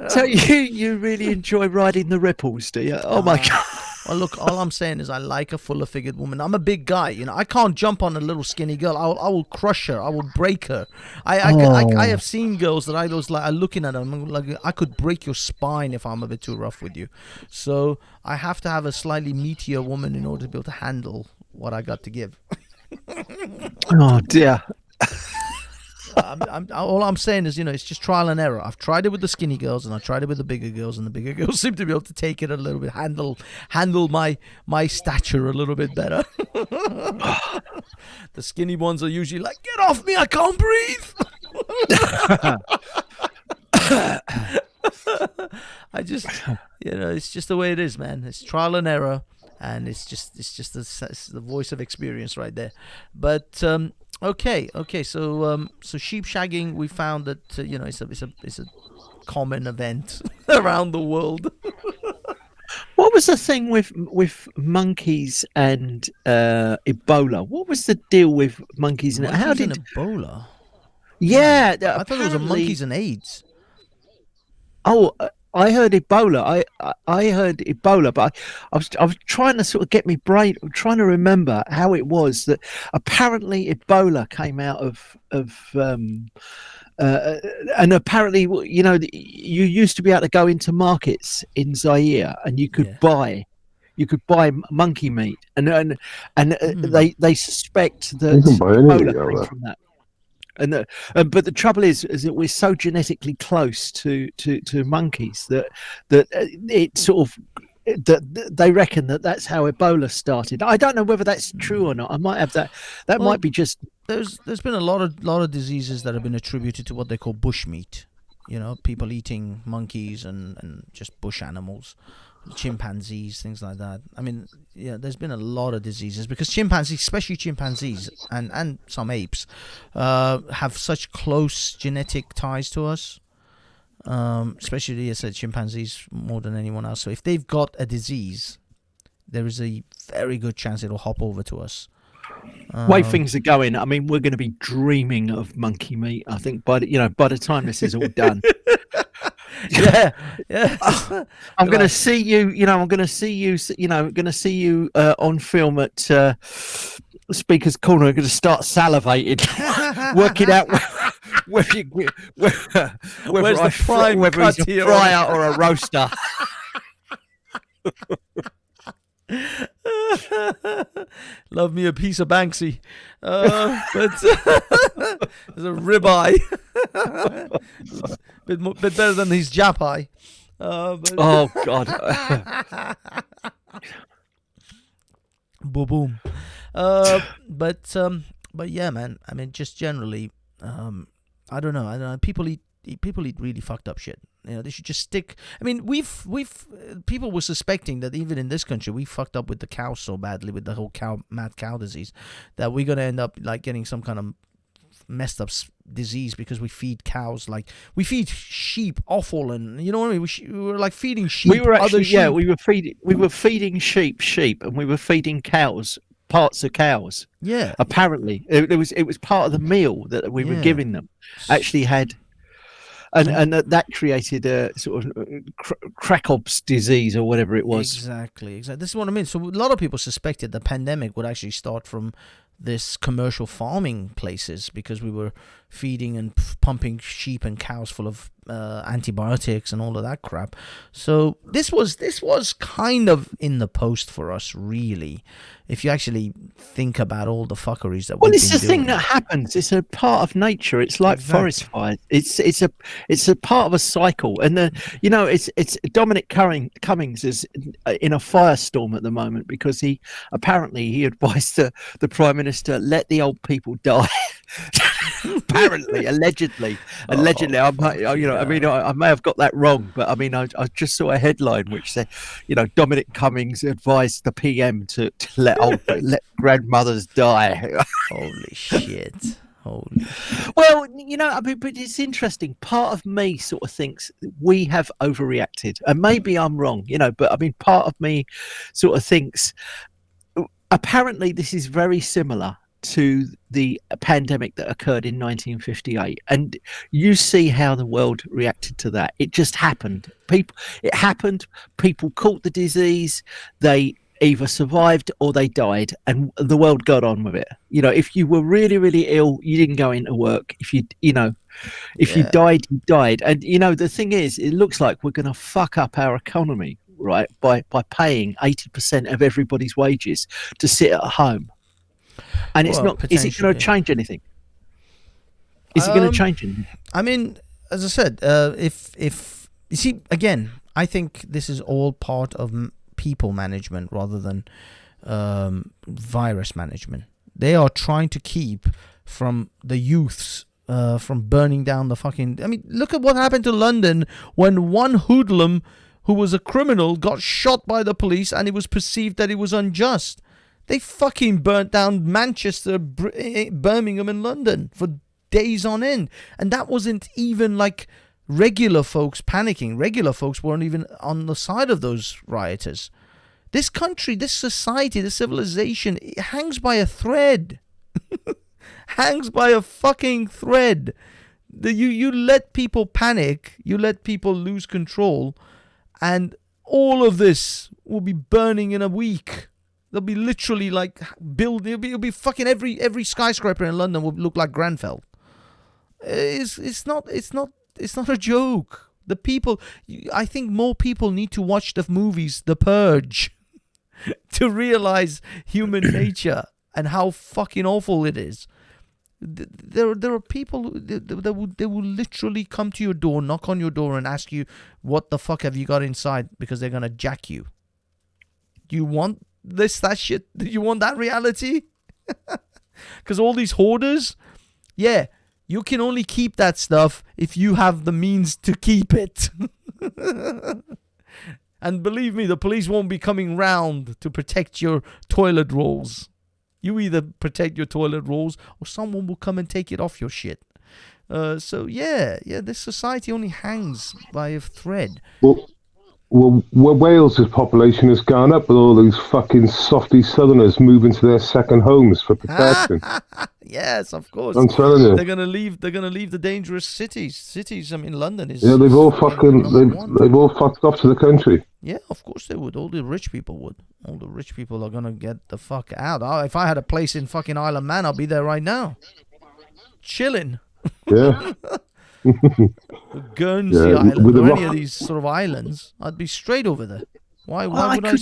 So you really enjoy riding the ripples, do you? Oh my god. Well, look, all I'm saying is I like a fuller figured woman. I'm a big guy, I can't jump on a little skinny girl. I will crush her. I will break her. I have seen girls that I looking at them like I could break your spine if I'm a bit too rough with you. So I have to have a slightly meatier woman in order to be able to handle what I got to give. Oh dear. All I'm saying is, it's just trial and error. I've tried it with the skinny girls and I tried it with the bigger girls, and the bigger girls seem to be able to take it a little bit, handle my stature a little bit better. The skinny ones are usually like, get off me, I can't breathe. I just, it's just the way it is, man. It's trial and error. And it's just the voice of experience right there. But okay. So sheep shagging, we found that it's a common event around the world. What was the thing with monkeys and Ebola? What was the deal with monkeys and how did Ebola? Yeah, I thought it was monkeys and AIDS. Oh. I heard Ebola. I heard Ebola, but I was trying to sort of get me brain, trying to remember how it was that apparently Ebola came out of and apparently you used to be able to go into markets in Zaire and you could buy monkey meat and they suspect that Ebola came from that. But the trouble is that we're so genetically close to monkeys that it sort of that they reckon that's how Ebola started. I don't know whether that's true or not. I might have that. That might be just. There's been a lot of diseases that have been attributed to what they call bushmeat. People eating monkeys and just bush animals. Chimpanzees, things like that. I mean, there's been a lot of diseases because chimpanzees, especially chimpanzees and some apes, have such close genetic ties to us. Especially, as I said, chimpanzees more than anyone else. So if they've got a disease, there is a very good chance it'll hop over to us. Way things are going, I mean, we're going to be dreaming of monkey meat. I think by the time this is all done. yeah. I'm going to see you. I'm going to see you on film at Speaker's Corner. I'm going to start salivating, working out whether he's a fryer or a roaster. Love me a piece of Banksy, but there's a ribeye, bit better than his Japai. Oh God! Boom, boom. But yeah, man. I mean, just generally, I don't know. People eat really fucked up shit. They should just stick. I mean, we've people were suspecting that even in this country we fucked up with the cows so badly with the whole mad cow disease that we're gonna end up like getting some kind of messed up disease because we feed cows, like we feed sheep offal, and you know what I mean. We were like feeding sheep. We were actually, other sheep. we were feeding sheep, and we were feeding cows parts of cows. Yeah, apparently it was part of the meal that we were giving them. Actually had. And that created a sort of Cracov's disease or whatever it was. Exactly. This is what I mean. So a lot of people suspected the pandemic would actually start from this commercial farming places because we were feeding and pumping sheep and cows full of antibiotics and all of that crap. So this was kind of in the post for us, really, if you actually think about all the fuckeries that we've been doing. Well, it's the thing that happens. It's a part of nature. It's like forest fires. It's a part of a cycle. And it's Dominic Cummings is in a firestorm at the moment because he advised the Prime Minister, let the old people die. Apparently, allegedly, I may have got that wrong, but I mean, I just saw a headline which said, Dominic Cummings advised the PM to let grandmothers die. Holy shit! Holy. Well, but it's interesting. Part of me sort of thinks we have overreacted, and maybe I'm wrong, but I mean, part of me sort of thinks apparently this is very similar to the pandemic that occurred in 1958, and you see how the world reacted to that. It just happened. People caught the disease, they either survived or they died, and the world got on with it. If you were really, really ill, you didn't go into work. If you died, you died. And the thing is, it looks like we're going to fuck up our economy, right, by paying 80% of everybody's wages to sit at home. And it's not. Is it going to change anything? Is it going to change anything? I mean, as I said, if you see, again, I think this is all part of people management rather than virus management. They are trying to keep from the youths from burning down the fucking. I mean, look at what happened to London when one hoodlum who was a criminal got shot by the police, and it was perceived that it was unjust. They fucking burnt down Manchester, Birmingham and London for days on end. And that wasn't even like regular folks panicking. Regular folks weren't even on the side of those rioters. This country, this society, this civilization, it hangs by a thread. Hangs by a fucking thread. You let people panic, you let people lose control, and all of this will be burning in a week. They'll be literally like it'll be fucking every skyscraper in London will look like Grenfell. It's not a joke. The people, I think more people need to watch the movies The Purge to realize human nature and how fucking awful it is. There are people that will literally come to your door, knock on your door, and ask you, "What the fuck have you got inside?" Because they're gonna jack you. Do you want that shit? Do you want that reality? Because all these hoarders, yeah, you can only keep that stuff if you have the means to keep it. And believe me, the police won't be coming round to protect your toilet rolls. You either protect your toilet rolls or someone will come and take it off your shit. So yeah, this society only hangs by a thread. Well, Wales's population has gone up with all these fucking softy southerners moving to their second homes for protection. Yes, of course. I'm telling you. They're gonna leave the dangerous cities. I mean, London is. Yeah, they've all fucked off to the country. Yeah, of course they would. All the rich people would. All the rich people are gonna get the fuck out. If I had a place in fucking Isle of Man, I'll be there right now, chilling. Yeah. Guernsey Island or any of these sort of islands, I'd be straight over there. Why Well, would I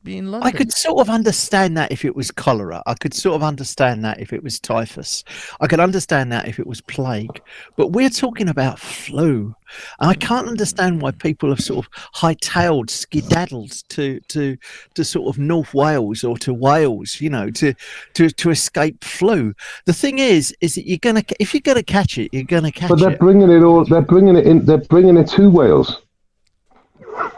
be in London? I could sort of understand that if it was cholera. I could sort of understand that if it was typhus. I could understand that if it was plague. But we're talking about flu. And I can't understand why people have sort of hightailed, skedaddled to sort of North Wales or to Wales, you know, to escape flu. The thing is that if you're gonna catch it, you're gonna catch But they're it. bringing it all. They're bringing it in. They're bringing it to Wales.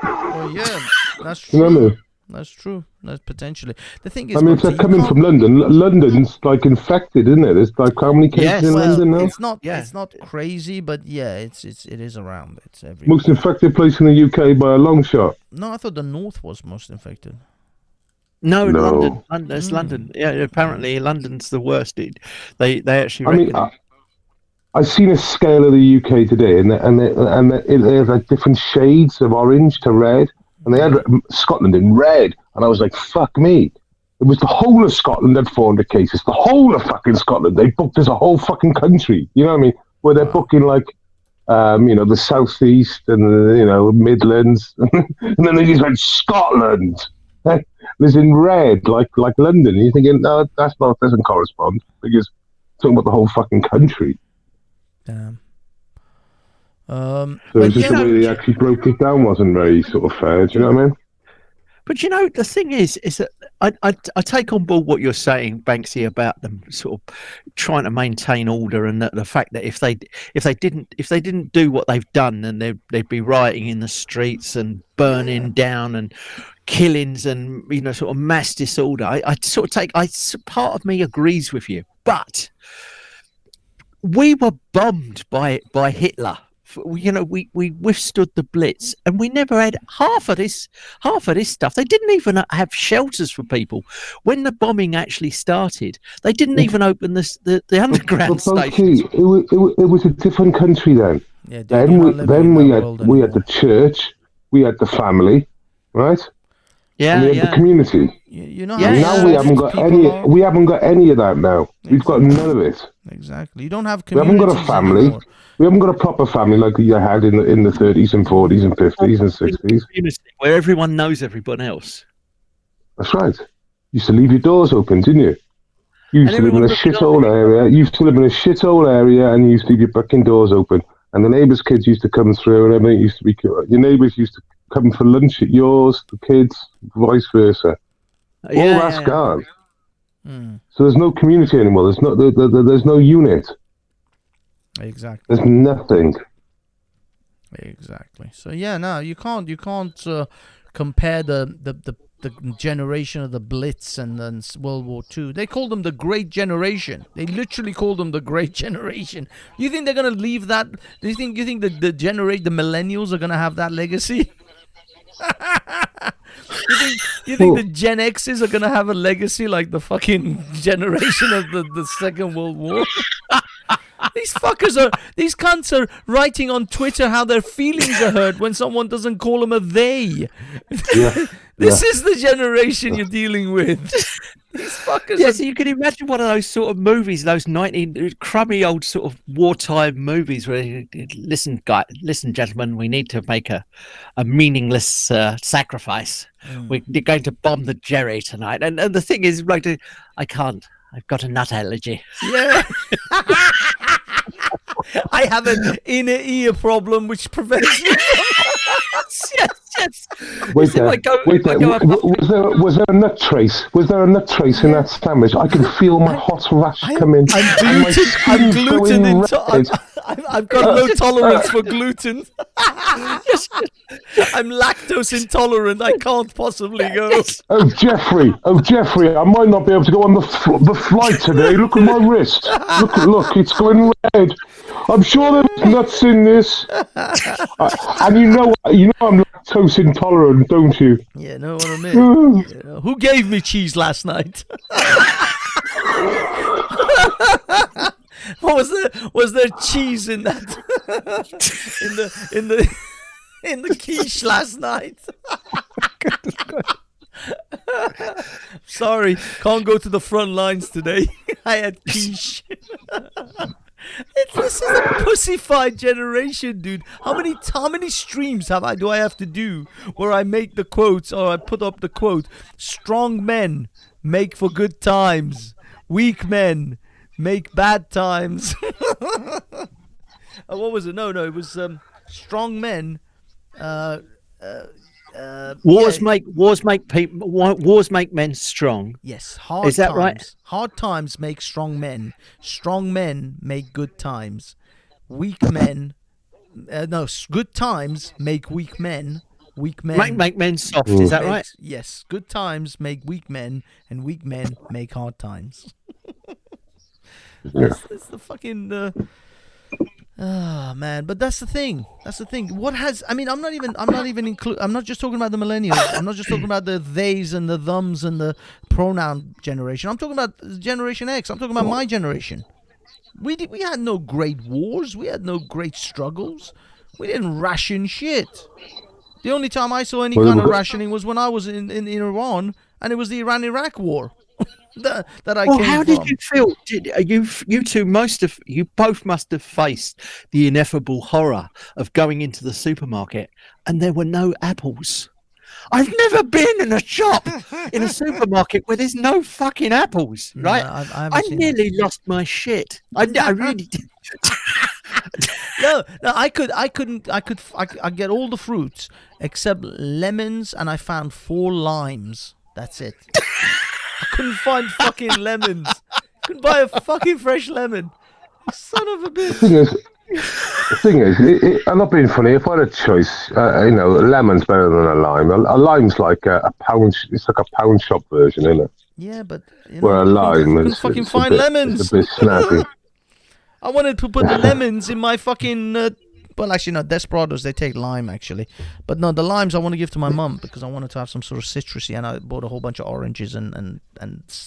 Oh yeah, that's You know what I true. mean? That's true. That's potentially. The thing is, I mean, if Bugsy, they're you coming can't- from London, London's like infected, isn't it? There's like how many cases Yes. in well, London now? it's not. Yeah. It's not crazy, but yeah, it is around. It's everywhere. Most infected place in the UK by a long shot. No, I thought the north was most infected. No, No. London. It's London. Yeah, apparently London's the worst. They actually I reckon. mean, I've seen a scale of the UK today, and they have like different shades of orange to red, and they had Scotland in red, and I was like, "Fuck me!" It was the whole of Scotland had 400 cases. The whole of fucking Scotland. They booked as a whole fucking country. You know what I mean? Where they're booking like, the southeast and the Midlands, and then they just went Scotland. It's in red, like London. And you're thinking, no, doesn't correspond because talking about the whole fucking country. Damn. So But just yeah, the way they actually broke it down wasn't very sort of fair. Do you know what I mean? But the thing is that I take on board what you're saying, Banksy, about them sort of trying to maintain order, and the fact that if they didn't do what they've done, then they'd be rioting in the streets and burning down and killings and sort of mass disorder. Part of me agrees with you, but we were bombed by Hitler. We withstood the Blitz, and we never had half of this stuff. They didn't even have shelters for people when the bombing actually started. They didn't even open the underground stations. It was a different country then. yeah. Dude, Then you're not living in we that had world we had the anymore. church, we had the family, right? Yeah, And we had the community. You know Yeah, how And now yeah. we soft haven't got people any. are? We haven't got any of that now. We've got none of it. Exactly. You don't have We haven't communities got a family. anymore. We haven't got a proper family like you had in the 30s and 40s and 50s and 60s. Community where everyone knows everyone else. That's right. You used to leave your doors open, didn't you? You used to live in a shithole area. You used to live in a shithole area, and you used to leave your fucking doors open. And the neighbours' kids used to come through, and everything used to be. Your neighbours used to come for lunch at yours, the kids, vice versa. All that's gone. Mm, So there's no community anymore. There's no unit. exactly. There's nothing. Exactly. So yeah, no, you can't compare the generation of the Blitz and then World War II. They called them the Great Generation. They literally called them the Great Generation. You think they're gonna leave that? Do you think the millennials are gonna have that legacy? You think the Gen X's are gonna have a legacy like the fucking generation of the Second World War? These cunts are writing on Twitter how their feelings are hurt when someone doesn't call them a they. Yeah. This is the generation you're dealing with. These fuckers. Yeah, so you can imagine one of those sort of movies, those crummy old sort of wartime movies where listen, gentlemen, we need to make a meaningless sacrifice. We're going to bomb the Jerry tonight, and the thing is, I can't. I've got a nut allergy. Yeah. I have an inner ear problem which prevents me. yes. Wait see, there. I go- Wait I there. go up- Was there a nut trace? Was there a nut trace in that sandwich? I can feel my hot rash come in. I'm gluten intolerant. I've got low tolerance for gluten. I'm lactose intolerant. I can't possibly go. Oh Jeffrey! I might not be able to go on the flight today. Look at my wrist. Look, it's going red. I'm sure there's nuts in this. And you know I'm lactose intolerant, don't you? Yeah, know what I mean. Yeah. Who gave me cheese last night? What was there cheese in that in the quiche last night? Sorry, can't go to the front lines today. I had quiche. This is a pussified generation, dude. How many streams do I have to do where I make the quotes or I put up the quote? Strong men make for good times. Weak men make bad times. What was it? No, it was strong men. Wars Yeah. wars make men strong. Yes, hard Is that times. right? Hard times make strong men. Strong men make good times. Weak men, good times make weak men. Weak men Make men soft. Is that right? Yes, good times make weak men, and weak men make hard times. That's the fucking. Man, but that's the thing. What has? I mean, I'm not even I'm not just talking about the millennials. I'm not just talking about the theys and the thums and the pronoun generation. I'm talking about Generation X. I'm talking about my generation. We had no great wars. We had no great struggles. We didn't ration shit. The only time I saw any kind of rationing was when I was in Iran, and it was the Iran-Iraq war. that I came how from. did you feel? You both must have faced the ineffable horror of going into the supermarket and there were no apples. I've never been in a shop in a supermarket where there's no fucking apples, right? I nearly lost my shit. I really did. No, I get all the fruits except lemons, and I found 4 limes. That's it. I couldn't find fucking lemons. Couldn't buy a fucking fresh lemon. Son of a bitch. The thing is, I'm not being funny. If I had a choice, a lemon's better than a lime. A lime's like a pound. It's like a pound shop version, isn't it? Yeah, but where a lime couldn't is fucking find lemons. It's a bit snappy. I wanted to put the lemons in my fucking. Well, actually, no. Desperados, they take lime, actually. But no, the limes I want to give to my mum because I wanted to have some sort of citrusy, and I bought a whole bunch of oranges and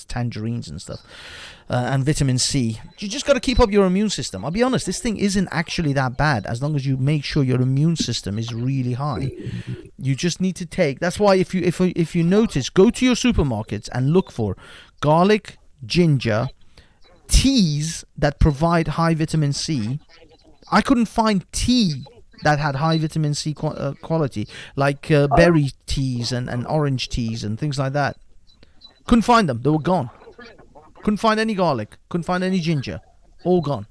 tangerines and stuff. And vitamin C. You just got to keep up your immune system. I'll be honest, this thing isn't actually that bad as long as you make sure your immune system is really high. You just need to take. That's why if you notice, go to your supermarkets and look for garlic, ginger, teas that provide high vitamin C. I couldn't find tea that had high vitamin C quality, like berry teas and orange teas and things like that. Couldn't find them. They were gone. Couldn't find any garlic. Couldn't find any ginger. All gone.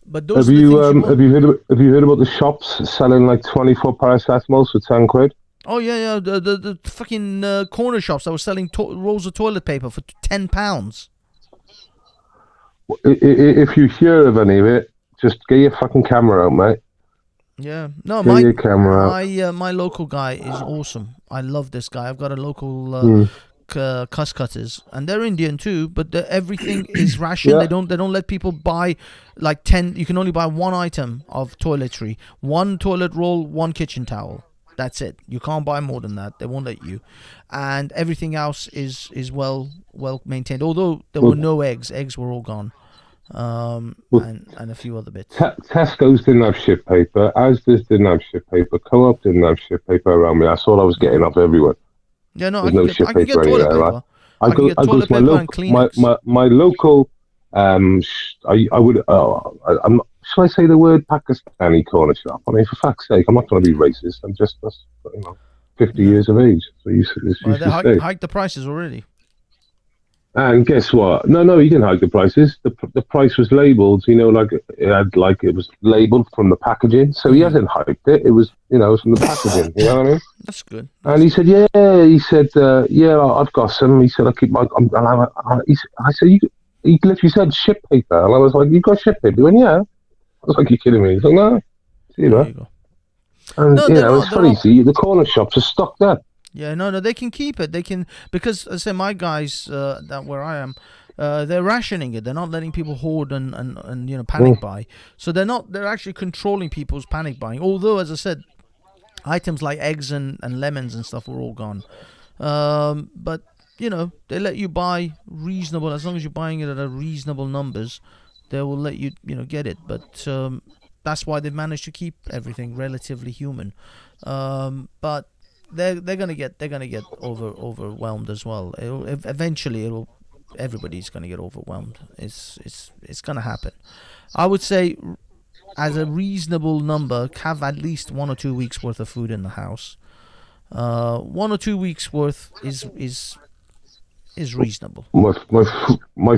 But those have you heard about the shops selling like 24 paracetamols for £10? Oh yeah. The fucking corner shops that were selling rolls of toilet paper for £10. If you hear of any of it, just get your fucking camera out, mate. Yeah, no, get your camera out. my local guy is awesome. I love this guy. I've got a local cuss cutters, and they're Indian too. But everything is rationed. Yeah. They don't let people buy like 10. You can only buy 1 item of toiletry: 1 toilet roll, 1 kitchen towel. That's it. You can't buy more than that. They won't let you. And everything else is well maintained. Although there were no eggs. Eggs were all gone. And a few other bits. Tesco's didn't have shit paper. Asda's didn't have shit paper. Co-op didn't have shit paper around me. That's all I was getting off everywhere. Yeah, no, There's I can get toilet paper. Right? I go to my local. I would. I'm not. Should I say the word Pakistani corner shop? I mean, for fuck's sake, I'm not going to be racist. I'm just 50 years of age. So they hiked the prices already. And guess what? No, you didn't hike the prices. The price was labelled. It was labelled from the packaging. So he hasn't hiked it. It was from the packaging. You know what I mean? That's good. And he said, yeah. He said, yeah, I've got some. He said, I keep my. I said, he literally said shit paper, and I was like, you got shit paper? He went, yeah. I was like, you're kidding me. He's like, no. There you go. And it's funny. See, the corner shops are stocked up. Yeah, no, they can keep it. They can, because I say my guys that where I am, they're rationing it. They're not letting people hoard and panic buy. So they're actually controlling people's panic buying. Although, as I said, items like eggs and lemons and stuff were all gone. But they let you buy reasonable, as long as you're buying it at a reasonable numbers, they will let you get it. But that's why they've managed to keep everything relatively human. But they're gonna get overwhelmed as well. Eventually it'll everybody's going to get overwhelmed. It's going to happen. I would say, as a reasonable number, have at least 1 or 2 weeks worth of food in the house. 1 or 2 weeks worth is reasonable. My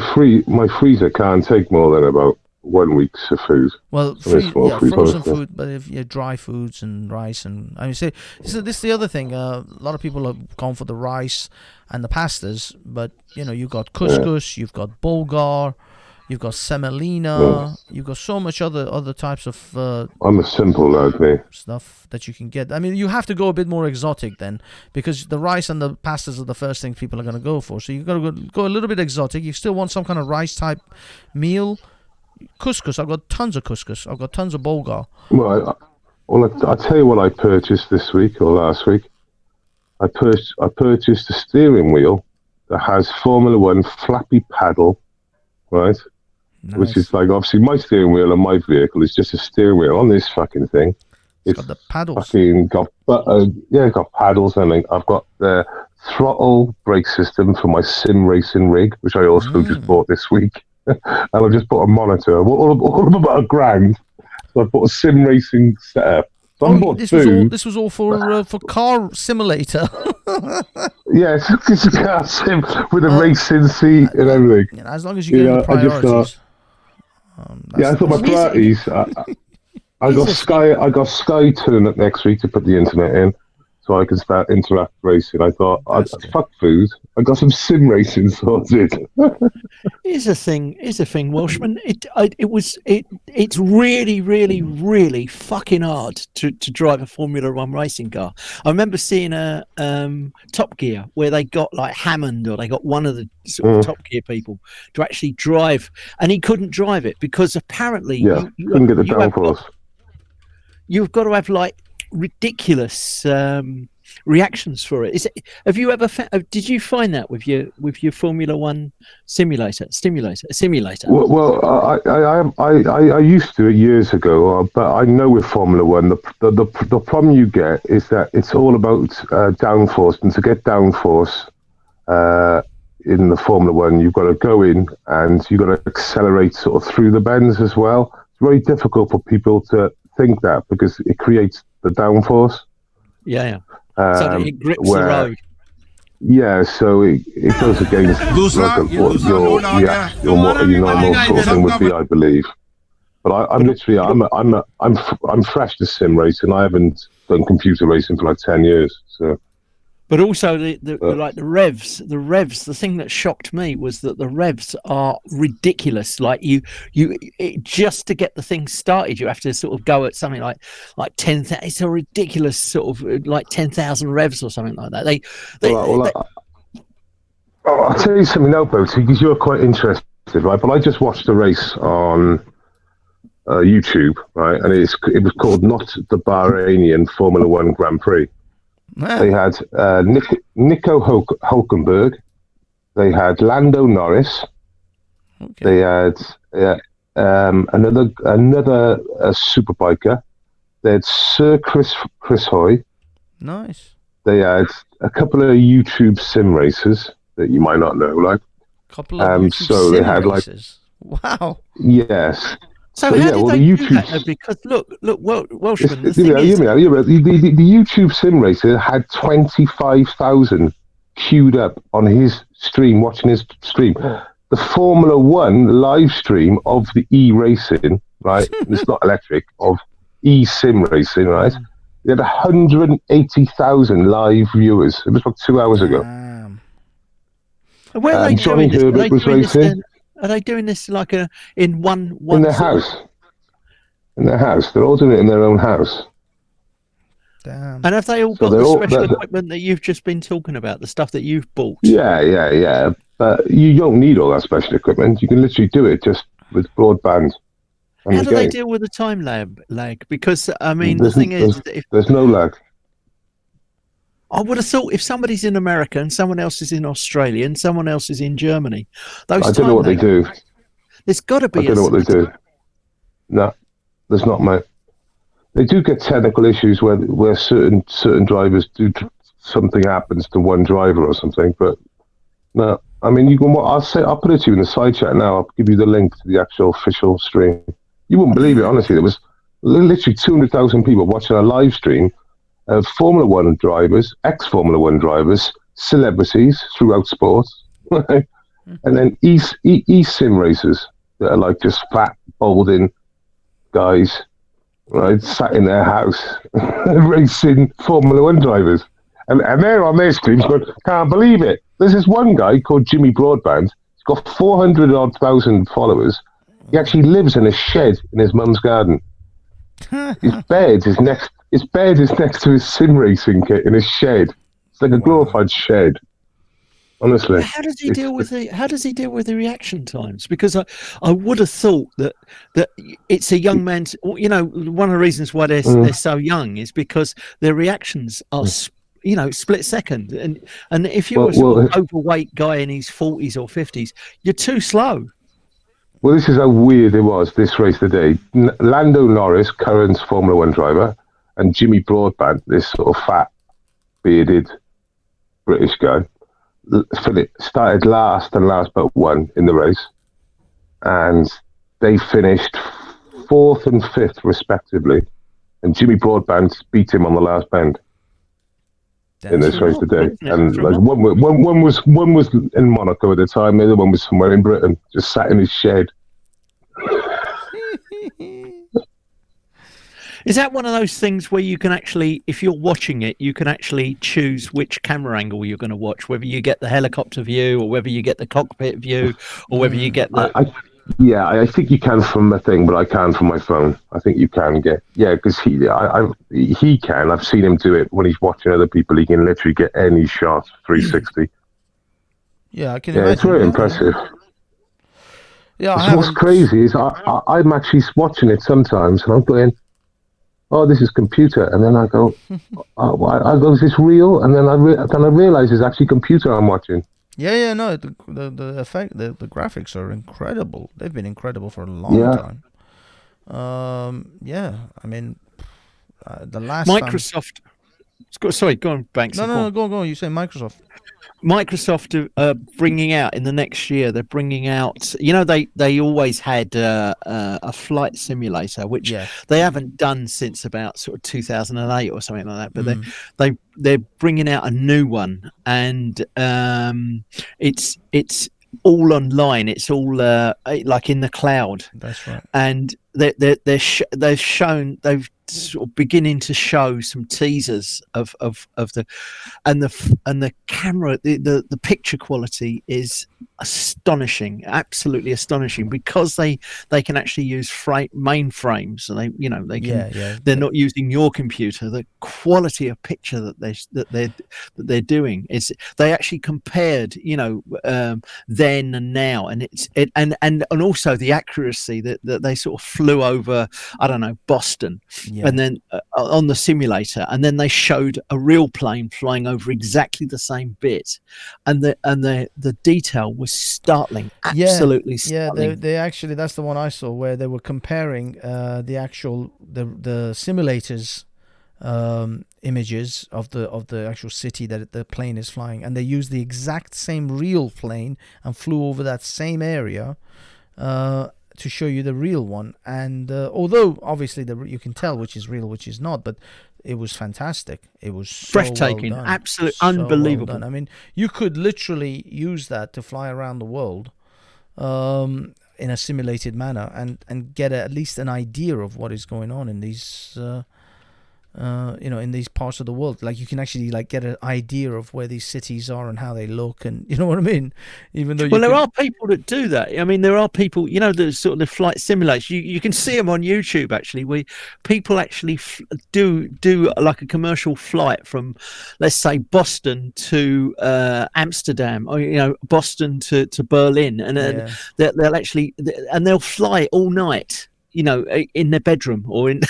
freezer can't take more than about 1 week's of food. Well, frozen food, but if dry foods and rice and say, so this is the other thing. A lot of people have gone for the rice and the pastas, but you've got couscous, you've got bulgur, you've got semolina, you've got so much other types of. I'm a simple lad, mate. Stuff that you can get. I mean, you have to go a bit more exotic then, because the rice and the pastas are the first thing people are going to go for. So you've got to go a little bit exotic. You still want some kind of rice type meal. Couscous. I've got tons of couscous. I've got tons of bulgur. Well, I'll tell you what I purchased this week or last week. I purchased a steering wheel that has Formula One flappy paddle, right? Nice. Which is like, obviously my steering wheel on my vehicle is just a steering wheel. On this fucking thing, it's got the paddles. Got paddles. I mean, I've got the throttle brake system for my sim racing rig, which I also just bought this week. And I just bought a monitor, all of about $1,000. So I bought a sim racing setup. So this was all for car simulator. Yes, it's a car sim with a racing seat and everything. As long as you get the priorities. I thought my priorities. I got Sky turning up next week to put the internet in, so I can start interact racing. I thought, fuck food. I got some sim racing sorted. Here's a thing, Welshman. It's really, really, really fucking hard to drive a Formula One racing car. I remember seeing a Top Gear where they got like Hammond, or they got one of the sort of Top Gear people to actually drive, and he couldn't drive it because apparently you couldn't get the downforce. You've got to have like ridiculous reactions for it. Have you ever did you find that with your Formula One simulator? Well, I used to years ago, but I know with Formula One the problem you get is that it's all about downforce, and to get downforce in the Formula One, you've got to go in and you've got to accelerate sort of through the bends as well. It's very difficult for people to think that because it creates the downforce. So that it grips the road. Yeah, so it goes against what your normal sort of thing would be, I believe. But I'm fresh to sim racing. I haven't done computer racing for like 10 years. So. But also the revs. The thing that shocked me was that the revs are ridiculous. Like just to get the thing started, you have to sort of go at something like 10,000. It's a ridiculous sort of like 10,000 revs or something like that. I'll tell you something now, Boaty, because you're quite interested, right? But I just watched a race on YouTube, right? And it was called Not the Bahrainian Formula One Grand Prix. Wow. They had Nico Hulkenberg. They had Lando Norris. Okay. They had another superbiker. They had Sir Chris Hoy. Nice. They had a couple of YouTube sim racers that you might not know, like. Couple of YouTube sim racers. Wow. Yes. So how did they do that? Because look, Welshman. The YouTube sim racer had 25,000 queued up on his stream, watching his stream. The Formula One live stream of the e-racing, right? It's not electric, of e-sim racing, right? They had 180,000 live viewers. It was like 2 hours ago. Where are they Johnny Herbert was racing. Are they doing this like in one in their house? In their house, they're all doing it in their own house. Damn. And have they all got the special equipment that you've just been talking about, the stuff that you've bought? Yeah. But you don't need all that special equipment. You can literally do it just with broadband. How do they deal with the time lag? Because I mean, the thing is, there's no lag. I would have thought if somebody's in America and someone else is in Australia and someone else is in Germany, I don't know what they do. There's got to be. I don't know what they do. No, there's not, mate. They do get technical issues where certain drivers do something happens to one driver or something, but no, I mean, you can. I'll put it to you in the side chat now. I'll give you the link to the actual official stream. You wouldn't believe it, honestly. There was literally 200,000 people watching a live stream of Formula One drivers, ex-Formula One drivers, celebrities throughout sports, and then e-sim racers that are like just fat, balding guys, right, sat in their house racing Formula One drivers. And they're on their streams going, can't believe it. There's this one guy called Jimmy Broadband. He's got 400 thousand followers. He actually lives in a shed in his mum's garden. His bed is next to his sim racing kit in his shed. It's like a glorified shed. Honestly. How does he deal with the reaction times? Because I would have thought that it's a young man's. You know, one of the reasons why they're so young is because their reactions are split second. And if you're an overweight guy in his 40s or 50s, you're too slow. Well, this is how weird it was, this race today. Lando Norris, current Formula One driver, and Jimmy Broadband, this sort of fat, bearded British guy, started last but one in the race. And they finished 4th and 5th, respectively. And Jimmy Broadband beat him on the last bend in this race today. And like one was in Monaco at the time, the other one was somewhere in Britain, just sat in his shed. Is that one of those things where you can actually, if you're watching it, you can actually choose which camera angle you're going to watch, whether you get the helicopter view or whether you get the cockpit view or whether you get the... I think you can from the thing, but I can from my phone. I think you can because he can. I've seen him do it when he's watching other people. He can literally get any shot 360. Yeah, I can imagine. It's very impressive. Yeah, what's crazy is I'm actually watching it sometimes, and I'm going, "Oh, this is computer," and then I go, "Is this real?" And then I realize it's actually computer I'm watching. No, the effect, the graphics are incredible. They've been incredible for a long time. I mean, the last Microsoft. Sorry, go on, Banksy. No, go on. You say Microsoft. Microsoft are bringing out in the next year. They're bringing out. You know, they always had a flight simulator, which they haven't done since about sort of 2008 or something like that. But they're bringing out a new one, and it's all online. It's all like in the cloud. That's right. And they've sort of beginning to show some teasers of the camera. The picture quality is astonishing, absolutely astonishing, because they can actually use mainframes. So they can. They're not using your computer. The quality of picture that they're doing is, they actually compared then and now, and and also the accuracy that they sort of flew over, I don't know, Boston, and then on the simulator, and then they showed a real plane flying over exactly the same bit, and the detail was startling, absolutely startling. Yeah, they actually, that's the one I saw where they were comparing the actual the simulators images of the actual city that the plane is flying, and they used the exact same real plane and flew over that same area to show you the real one. And although obviously you can tell which is real, which is not, but it was fantastic. It was so breathtaking, well done. absolutely so unbelievable. Well done. I mean, you could literally use that to fly around the world in a simulated manner and get at least an idea of what is going on in these in these parts of the world. Like, you can actually get an idea of where these cities are and how they look, and you know what I mean. Even though there are people that do that. I mean, there are people, the sort of the flight simulators. You can see them on YouTube actually, where people actually do like a commercial flight from, let's say, Boston to Amsterdam, or Boston to Berlin, and they'll actually they'll fly all night, in their bedroom or in.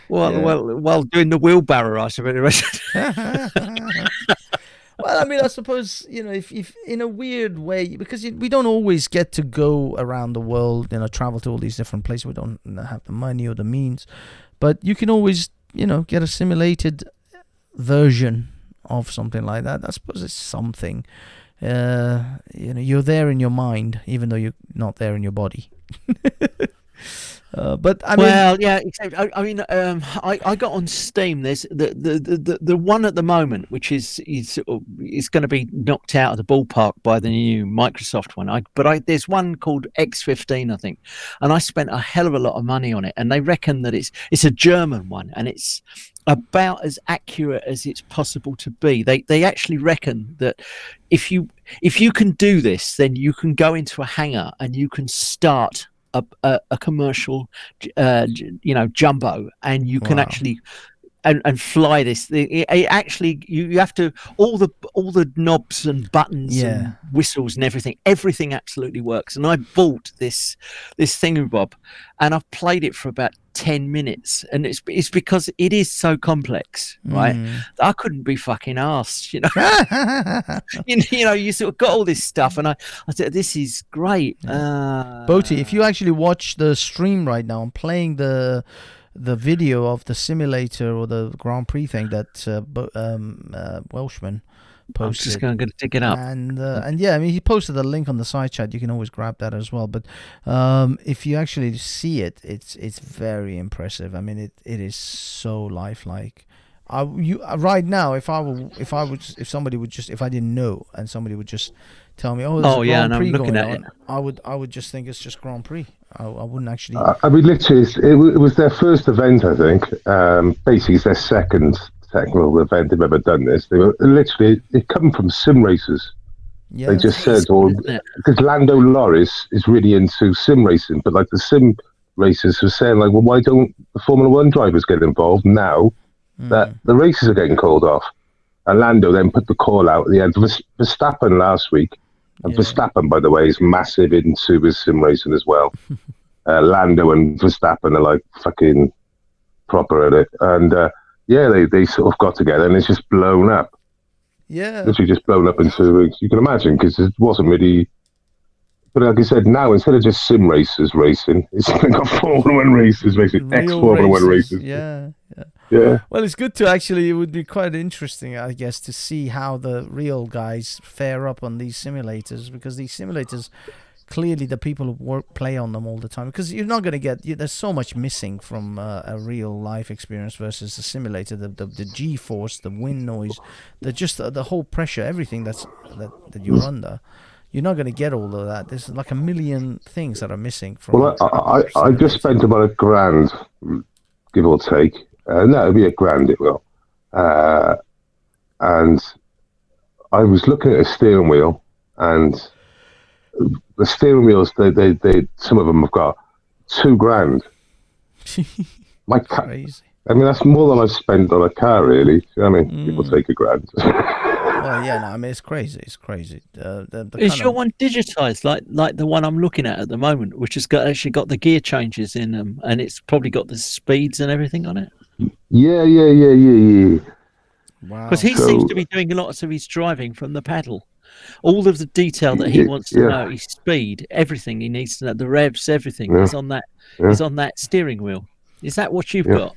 While doing the wheelbarrow, I suppose. Well, I mean, I suppose, if in a weird way, because we don't always get to go around the world, travel to all these different places. We don't have the money or the means, but you can always, get a simulated version of something like that, I suppose it's something. You're there in your mind, even though you're not there in your body. But I mean, well, yeah. Except, I got on Steam. There's the one at the moment, which is going to be knocked out of the ballpark by the new Microsoft one. There's one called X15, I think, and I spent a hell of a lot of money on it. And they reckon that it's a German one, and it's about as accurate as it's possible to be. They actually reckon that if you can do this, then you can go into a hangar and you can start a commercial jumbo, and you can actually and fly this thing. It actually you have to all the knobs and buttons and whistles and everything absolutely works. And I bought this thingamabob, and I've played it for about 10 minutes, and it's because it is so complex, right? I couldn't be fucking arsed, you sort of got all this stuff, and I said, this is great. Boaty, if you actually watch the stream right now, I'm playing the video of the simulator or the Grand Prix thing that Welshman posted. I'm just going to dig it up. And yeah, I mean, he posted a link on the side chat. You can always grab that as well. But if you actually see it, it's very impressive. I mean, it is so lifelike. Right now, if I didn't know and somebody would just tell me, there's a Grand Prix going on, I would just think it's just Grand Prix. I wouldn't actually. I mean, literally, it was their first event, I think. Basically, it's their second technical event they've ever done this. They were literally, it come from sim racers. Yeah, they just said, because Lando Norris is really into sim racing, but like the sim racers were saying, like, well, why don't the Formula One drivers get involved now that the races are getting called off? And Lando then put the call out at the end. Verstappen last week. And Verstappen, by the way, is massive into his sim racing as well. Lando and Verstappen are like fucking proper at it. And they sort of got together, and it's just blown up. Yeah. Literally just blown up in 2 weeks. You can imagine, because it wasn't really. But like I said, now instead of just sim racers racing, it's got Formula One racers racing, ex-Formula One races. Yeah. Yeah. Well, it's good to actually. It would be quite interesting, I guess, to see how the real guys fare up on these simulators, because these simulators, clearly, the people who play on them all the time. Because you're not going to get. There's so much missing from a real life experience versus a simulator. The G-force, the wind noise, the whole pressure, everything that you're under. You're not going to get all of that. There's like a million things that are missing from. Well, I just spent about $1,000, give or take. No, it'll be $1,000. It will. And I was looking at a steering wheel, and the steering wheels, they some of them have got $2,000. Crazy. I mean, that's more than I've spent on a car, really. I mean, people take $1,000. Well, yeah, no, I mean, it's crazy. It's crazy. Is your one digitized like the one I'm looking at the moment, which has actually got the gear changes in them, and it's probably got the speeds and everything on it? Yeah. Wow. Because he seems to be doing lots of his driving from the paddle. All of the detail that he wants to know, his speed, everything he needs to know, the revs, everything is on that. Is on that steering wheel. Is that what you've got?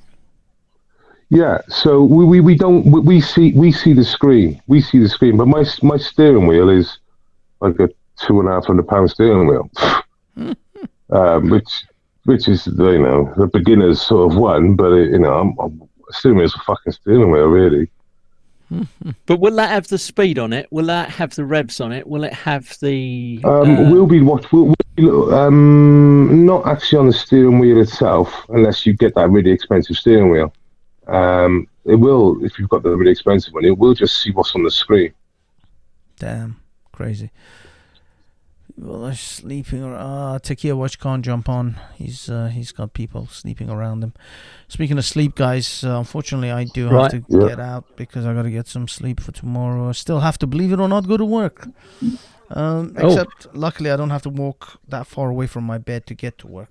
Yeah, so we see the screen. We see the screen, but my steering wheel is like a £2,500 steering wheel, which is the beginner's sort of one, but I'm assuming it's a fucking steering wheel, really. But will that have the speed on it? Will that have the revs on it? Will it have the? We'll be not actually on the steering wheel itself, unless you get that really expensive steering wheel. It will, if you've got the really expensive one, it will just see what's on the screen. Damn, crazy. Well, they're sleeping. Takia Watch can't jump on. He's got people sleeping around him. Speaking of sleep, guys, unfortunately, I do have to get out because I got to get some sleep for tomorrow. I still have to, believe it or not, go to work. Except, luckily, I don't have to walk that far away from my bed to get to work.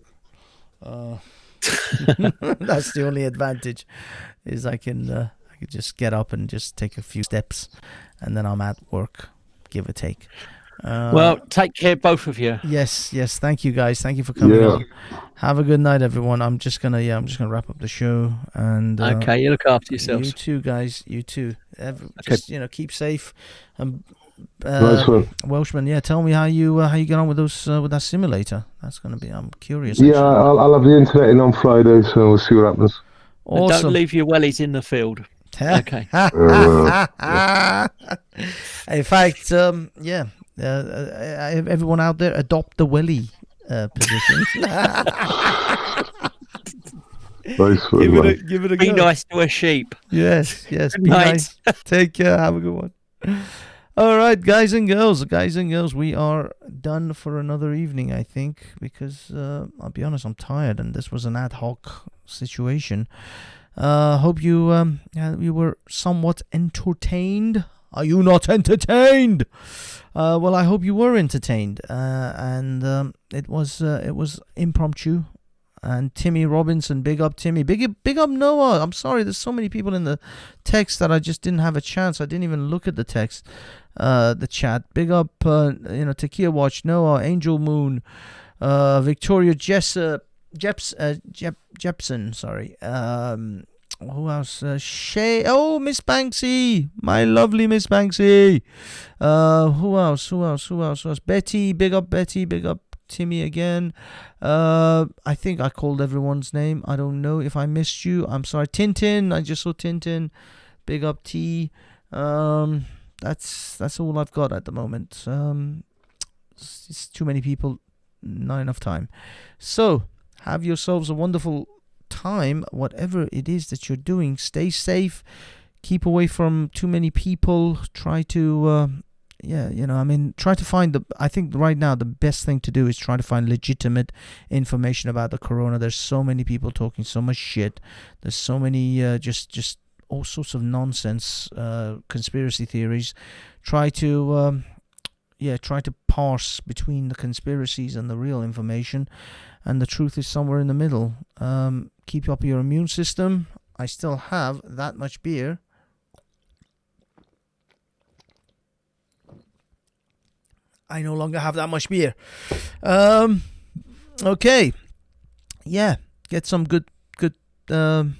That's the only advantage, is I can just get up and just take a few steps, and then I'm at work, give or take. Well, take care, both of you. Yes. Thank you, guys. Thank you for coming Yeah. on. Have a good night, everyone. I'm just gonna wrap up the show. And Okay, you look after you yourselves. too, guys. You too. Just keep safe. Nice one. Welshman, tell me how you get on with those with that simulator. That's gonna be. I'm curious. Yeah, actually. I'll have the internet in on Friday, so we'll see what happens. And Awesome. don't leave your wellies in the field. Okay. In fact, everyone out there, adopt the welly position. Nice one, man. Give it a Be go. nice to a sheep. Yes. Good Be night. nice. Take care. Have a good one. All right, guys and girls, we are done for another evening, I think, because I'll be honest, I'm tired, and this was an ad hoc situation. Hope you were somewhat entertained. Are you not entertained? Well, I hope you were entertained, and it was impromptu. And Timmy Robinson, big up Timmy, big up Noah. I'm sorry, there's so many people in the text that I just didn't have a chance. I didn't even look at the text, the chat. Big up, Takia Watch, Noah, Angel Moon, Victoria Jepson. Sorry. Who else? Shay. Oh, Miss Banksy, my lovely Miss Banksy. Who else? Betty, big up Betty, big up Timmy again. I think I called everyone's name. I don't know if I missed you. I'm sorry. Tintin, I just saw Tintin. Big up T. That's all I've got at the moment. It's too many people, not enough time. So have yourselves a wonderful time, whatever it is that you're doing. Stay safe, keep away from too many people. Try to try to find I think right now the best thing to do is try to find legitimate information about the corona. There's so many people talking so much shit. There's so many just all sorts of nonsense, conspiracy theories. Try to parse between the conspiracies and the real information, and the truth is somewhere in the middle. Keep up your immune system. I still have that much beer. I no longer have that much beer. Okay. Yeah. Get some good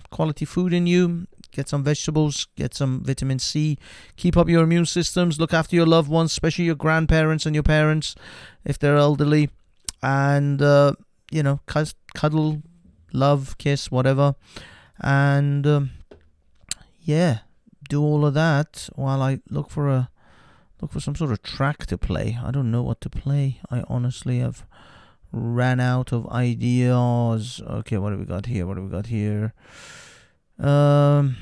quality food in you. Get some vegetables. Get some vitamin C. Keep up your immune systems. Look after your loved ones, especially your grandparents and your parents, if they're elderly. And, cuddle, love, kiss, whatever. And, do all of that while I look for some sort of track to play. I don't know what to play. I honestly have ran out of ideas. Okay, what do we got here? I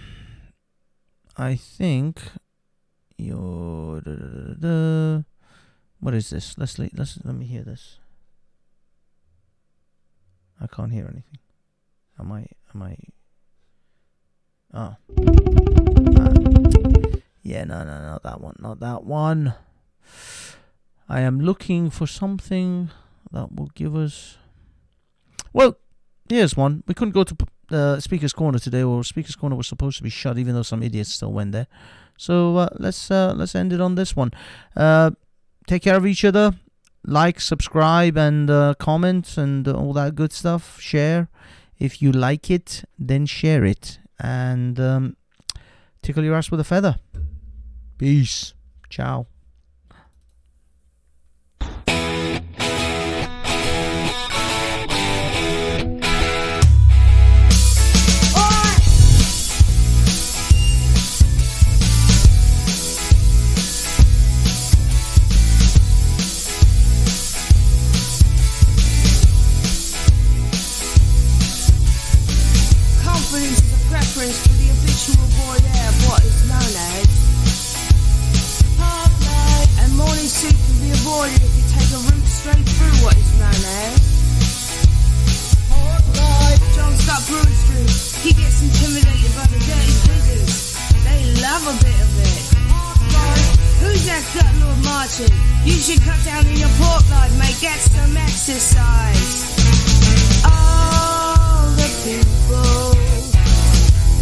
think what is this? Let me hear this. I can't hear anything. Am I? Oh. Yeah, no, not that one. I am looking for something that will give us... Well, here's one. We couldn't go to Speaker's Corner today, or Speaker's Corner was supposed to be shut, even though some idiots still went there. So let's end it on this one. Take care of each other. Like, subscribe, and comment, and all that good stuff. Share. If you like it, then share it. And tickle your ass with a feather. Peace. Ciao. Confidence is a preference for the habitual voyeur of what is known as hard life, and morning soup can be avoided if you take a route straight through what is known as hard life. John's got Brewer Street. He gets intimidated by the dirty prisons. They love a bit of it. Hard life. Who's that gut Lord Martin? You should cut down on your pork lard, mate. Get some exercise. All the people,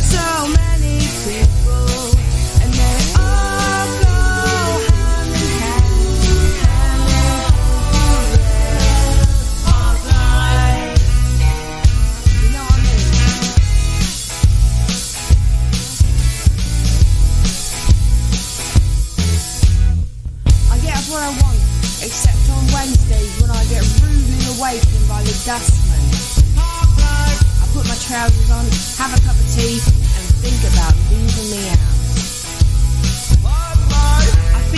so many people, and they all go hand in hand,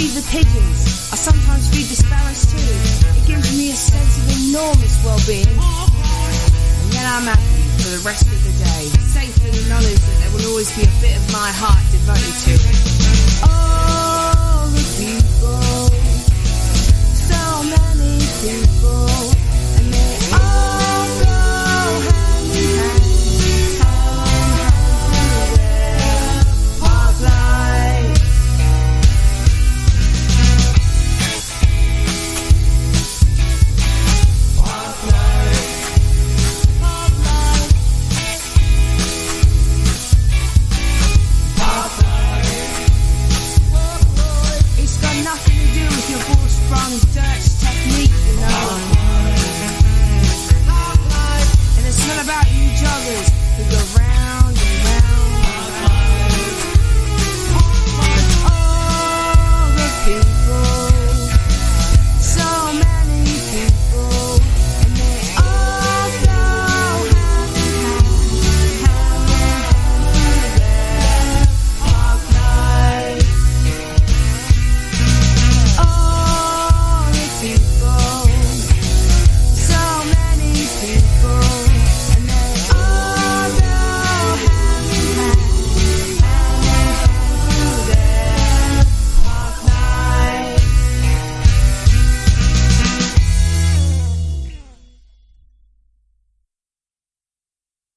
feed the pigeons. I sometimes feed the sparrows too. It gives me a sense of enormous well-being. And then I'm happy for the rest of the day, safe in the knowledge that there will always be a bit of my heart devoted to it. All the people, so many people.